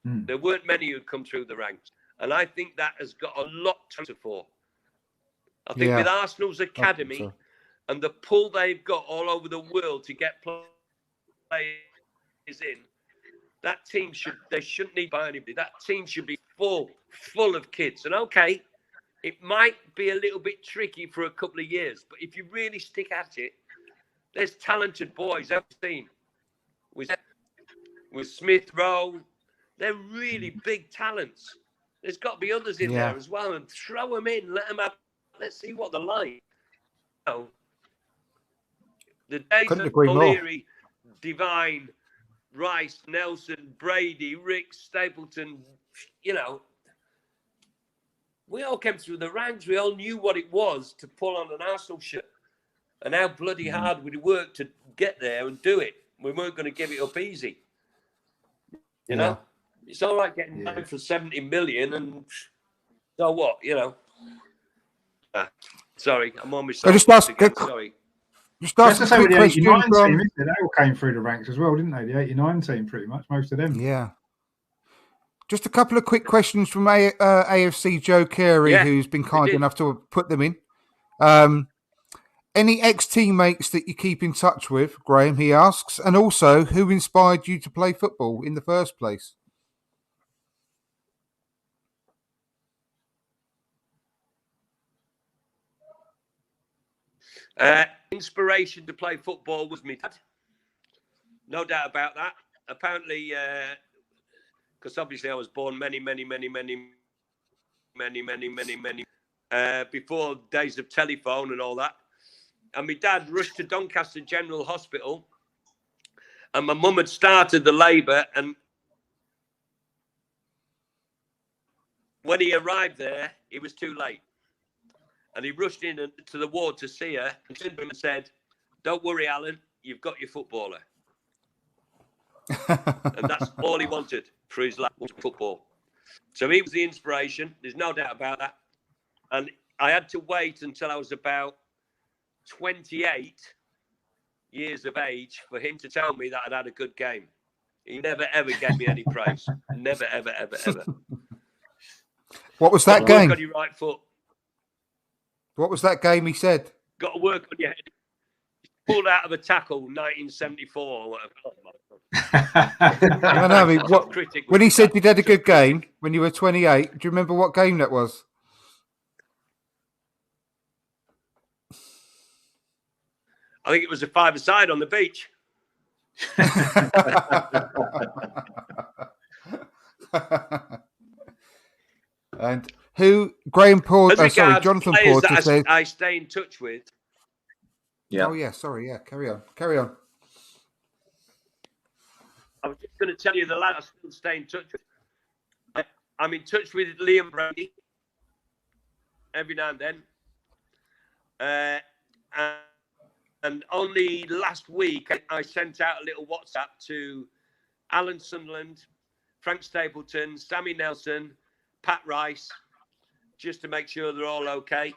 There weren't many who'd come through the ranks. And I think that has got a lot to answer for. I think with Arsenal's academy and the pull they've got all over the world to get players in, that team shouldn't need by anybody. That team should be full of kids. And okay, it might be a little bit tricky for a couple of years, but if you really stick at it, There's talented boys I've seen with Smith Rowe. They're really big talents. There's got to be others in there as well, and throw them in. Let them have. Let's see what they're like. You know, the days of O'Leary, Devine, Rice, Nelson, Brady, Ricks, Stapleton. You know, we all came through the ranks. We all knew what it was to pull on an Arsenal shirt, and how bloody hard we worked to get there and do it. We weren't going to give it up easy. You know, it's all right getting down for 70 million, and so what? You know. Sorry, I'm on myself. Sorry. Just ask a quick question. The 89 team, they all came through the ranks as well, didn't they? The 89 team, pretty much, most of them. Yeah. Just a couple of quick questions from AFC Joe Carey, who's been kind enough to put them in. Any ex-teammates that you keep in touch with, Graham, he asks, and also who inspired you to play football in the first place? Inspiration to play football was my dad. No doubt about that. Apparently, because obviously I was born many before days of telephone and all that. And my dad rushed to Doncaster General Hospital, and my mum had started the labour, and when he arrived there, it was too late. And he rushed in to the ward to see her and turned to him and said, "Don't worry, Alan, you've got your footballer." And that's all he wanted for his life, was football. So he was the inspiration. There's no doubt about that. And I had to wait until I was about 28 years of age for him to tell me that I'd had a good game. He never, ever gave me any praise. Never, ever, ever, ever. What was that game? Work on your right foot. What was that game he said? Got to work on your head. Pulled out of a tackle, 1974 or whatever. I mean, when he said you'd had a good game when you were 28, do you remember what game that was? I think it was a five-a-side on the beach. And who, Graham Porter, Jonathan Porter said... I stay in touch with. Yeah. Oh, yeah, sorry, yeah, carry on. I was just going to tell you the lad I still stay in touch with. I'm in touch with Liam Brady every now and then. And only last week, I sent out a little WhatsApp to Alan Sunderland, Frank Stapleton, Sammy Nelson, Pat Rice, just to make sure they're all okay.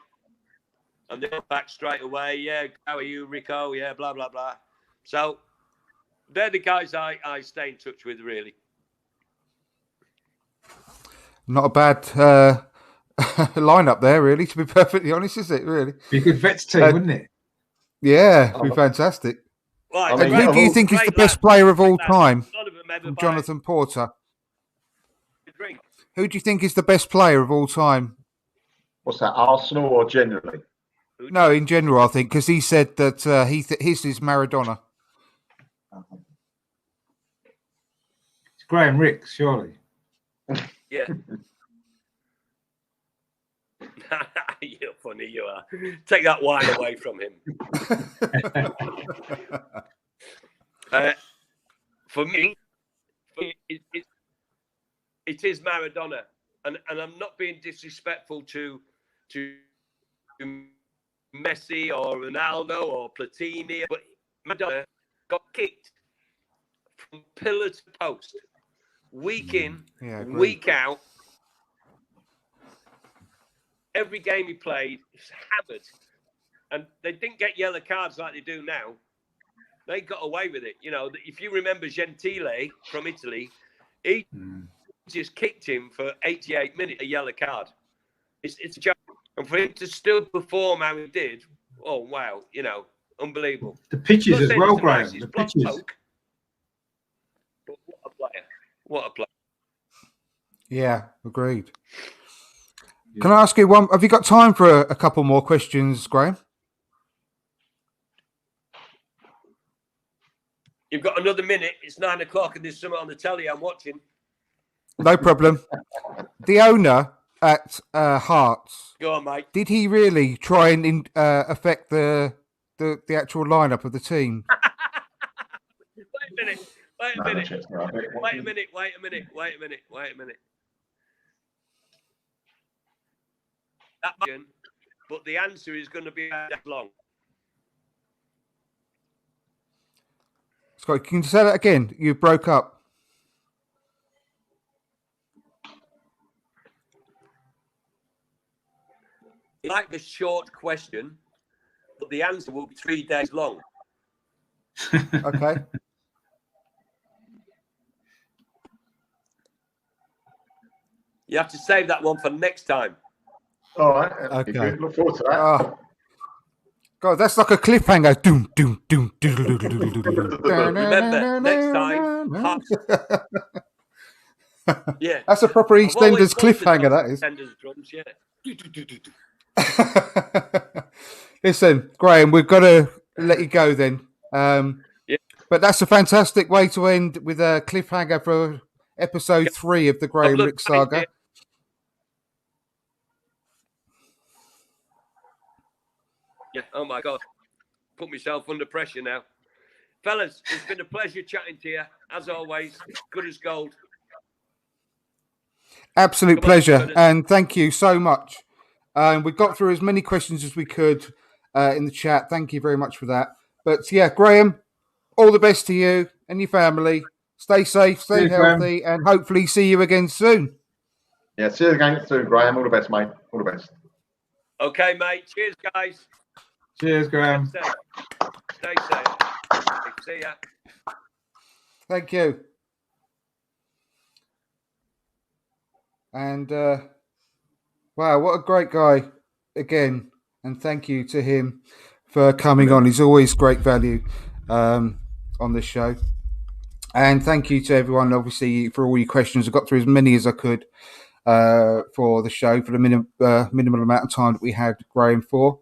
And they're back straight away. Yeah, how are you, Rico? Yeah, blah, blah, blah. So they're the guys I stay in touch with, really. Not a bad lineup there, really, to be perfectly honest, is it, really? Be a good vets team, wouldn't it? Yeah, it'd be fantastic. Right, and who do you think is the best player of all time? From Jonathan Porter. Who do you think is the best player of all time? What's that, Arsenal or generally? No, in general, I think, because he said that his is Maradona. It's Graham Ricks, surely. Yeah. You're funny, you are. Take that wine away from him. For me, it is Maradona, and I'm not being disrespectful to Messi or Ronaldo or Platini, but Maradona got kicked from pillar to post, week in, week out. Every game he played, he was hammered. And they didn't get yellow cards like they do now. They got away with it. You know, if you remember Gentile from Italy, he just kicked him for 88 minutes, a yellow card. It's a joke. And for him to still perform how he did, oh, wow, you know, unbelievable. The pitches as well, Graham. The pitches. But what a player. What a player. Yeah, agreed. Can I ask you one? Have you got time for a couple more questions, Graham? You've got another minute. It's 9 o'clock and there's something on the telly I'm watching. No problem. The owner at Hearts. Go on, mate. Did he really try and affect the actual lineup of the team? Wait a minute. Wait a minute. But the answer is going to be that long. Scott, can you say that again? You broke up. Like a short question, but the answer will be 3 days long. Okay. You have to save that one for next time. All right. Okay. Good. Look forward to that. God, that's like a cliffhanger. Doom, doom, doom, doom, doom, doom, doom, doom. Remember, next time. Yeah. That's a proper EastEnders cliffhanger, that is. EastEnders drums, yeah. Listen, Graham, we've got to let you go then. But that's a fantastic way to end with a cliffhanger for episode 3 of the Graham Rix saga. Yeah. Oh my God. Put myself under pressure now. Fellas, it's been a pleasure chatting to you. As always, good as gold. Absolute pleasure. And thank you so much. We got through as many questions as we could in the chat. Thank you very much for that. But yeah, Graham, all the best to you and your family. Stay safe, stay healthy, and hopefully see you again soon. Yeah, see you again soon, Graham. All the best, mate. All the best. Okay, mate. Cheers, guys. Cheers, Graham. Stay safe. See ya. Thank you. And wow, what a great guy again. And thank you to him for coming on. He's always great value on this show. And thank you to everyone, obviously, for all your questions. I got through as many as I could for the show, for the minimal amount of time that we had Graham for.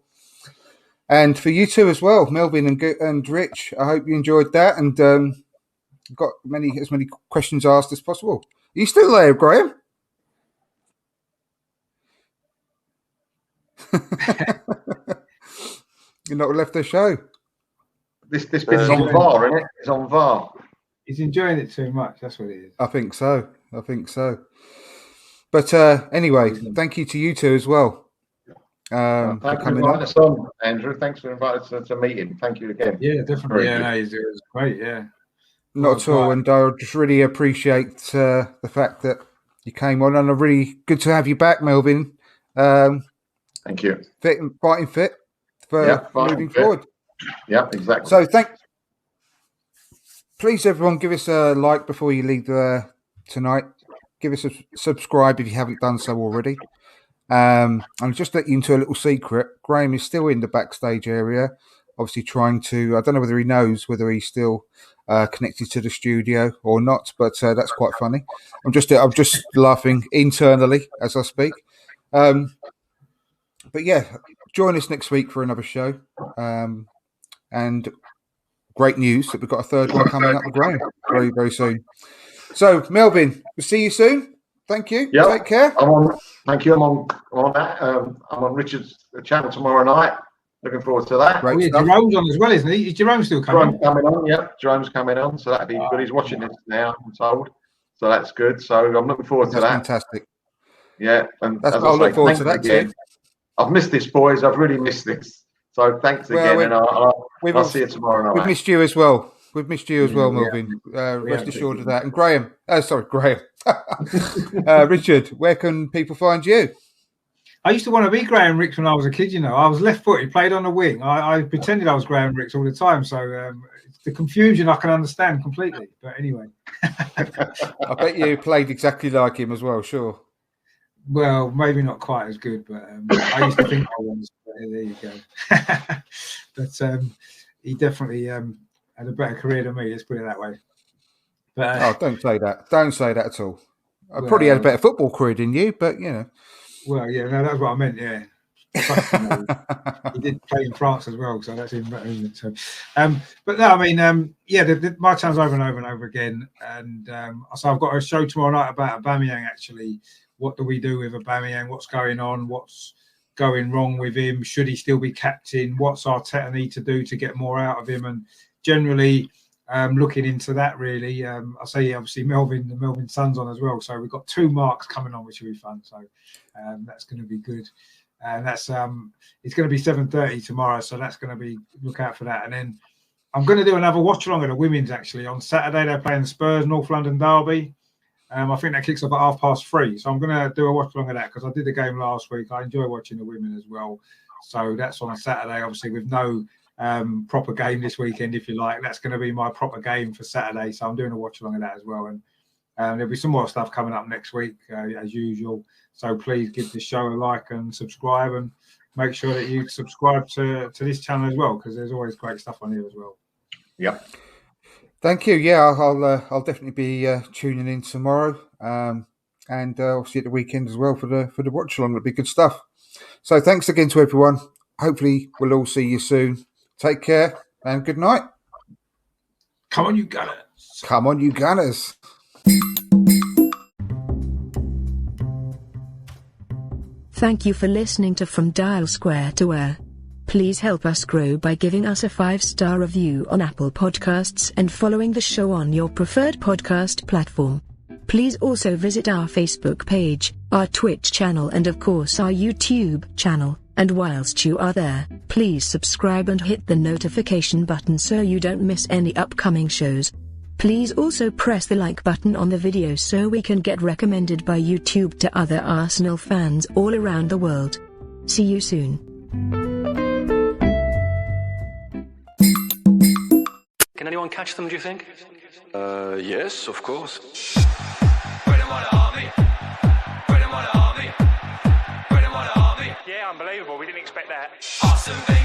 And for you two as well, Melvin and Rich. I hope you enjoyed that and got as many questions asked as possible. Are you still there, Graham? You're not left the show. This bit is on VAR, isn't it? It's on VAR. He's enjoying it too much. That's what it is. I think so. But anyway, thank you to you two as well. Thanks for inviting us on, Andrew. Thanks for inviting us to meet him. Thank you again. Yeah, definitely. It was great. Yeah. Not at all. And I just really appreciate the fact that you came on, and really good to have you back, Melvin. Thank you. Fighting fit for moving forward. Yeah, exactly. So please, everyone, give us a like before you leave tonight. Give us a subscribe if you haven't done so already. And just let you into a little secret. Graham is still in the backstage area, obviously trying to. I don't know whether he knows whether he's still connected to the studio or not, but that's quite funny. I'm just laughing internally as I speak. But yeah, join us next week for another show. And great news that we've got a third one coming up with Graham very, very soon. So, Melvin, we'll see you soon. Thank you. Yep. Take care. Thank you. I'm on that. I'm on Richard's channel tomorrow night. Looking forward to that. Great stuff. Jerome's on as well, isn't he? Is Jerome still coming? Jerome's coming on. Yep, Jerome's coming on. So that'd be good. He's watching this now, I'm told. So that's good. So I'm looking forward to that. Fantastic. Yeah, and I'll look forward to that again. I've missed this, boys. I've really missed this. So thanks again, and I'll see you tomorrow night. We've missed you as well. Melvin. Rest assured of that. And Graham. Graham. Richard, where can people find you? I used to want to be Graham Rix when I was a kid, I was left-footed, played on the wing. I pretended I was Graham Rix all the time. So the confusion I can understand completely. But anyway. I bet you played exactly like him as well, sure. Well, maybe not quite as good, but I used to think I was. There you go. But he definitely had a better career than me. Let's put it that way. But, don't say that. Don't say that at all. I probably had a better football career than you, but Well, yeah, no, that's what I meant. Yeah, He did play in France as well, so that's even better, isn't it? So, but no, I mean, my time's over and over and over again, and so I've got a show tomorrow night about Aubameyang. Actually, what do we do with Aubameyang? What's going on? What's going wrong with him? Should he still be captain? What's Arteta need to do to get more out of him? And generally, looking into that really. I say obviously the Melvin Son's on as well, so we've got 2 marks coming on, which will be fun. So that's going to be good. And that's it's going to be 7:30 tomorrow, so that's going to be, look out for that. And then I'm going to do another watch along of the women's actually on Saturday. They're playing the Spurs North London derby. I think that kicks off at 3:30. So I'm going to do a watch along of that because I did the game last week. I enjoy watching the women as well. So that's on Saturday, obviously with no proper game this weekend, if you like. That's going to be my proper game for Saturday. So I'm doing a watch along of that as well. And there'll be some more stuff coming up next week as usual. So please give this show a like and subscribe, and make sure that you subscribe to this channel as well, because there's always great stuff on here as well. Yep. Thank you. Yeah, I'll definitely be tuning in tomorrow, and obviously at the weekend as well for the watch along. It'll be good stuff. So thanks again to everyone. Hopefully we'll all see you soon. Take care and good night. Come on, you Gunners. Come on, you Gunners. Thank you for listening to From Dial Square to Where. Please help us grow by giving us a 5-star review on Apple Podcasts and following the show on your preferred podcast platform. Please also visit our Facebook page, our Twitch channel, and of course our YouTube channel. And whilst you are there, please subscribe and hit the notification button so you don't miss any upcoming shows. Please also press the like button on the video so we can get recommended by YouTube to other Arsenal fans all around the world. See you soon. Can anyone catch them, do you think? Yes, of course. Yeah, unbelievable. We didn't expect that. Awesome.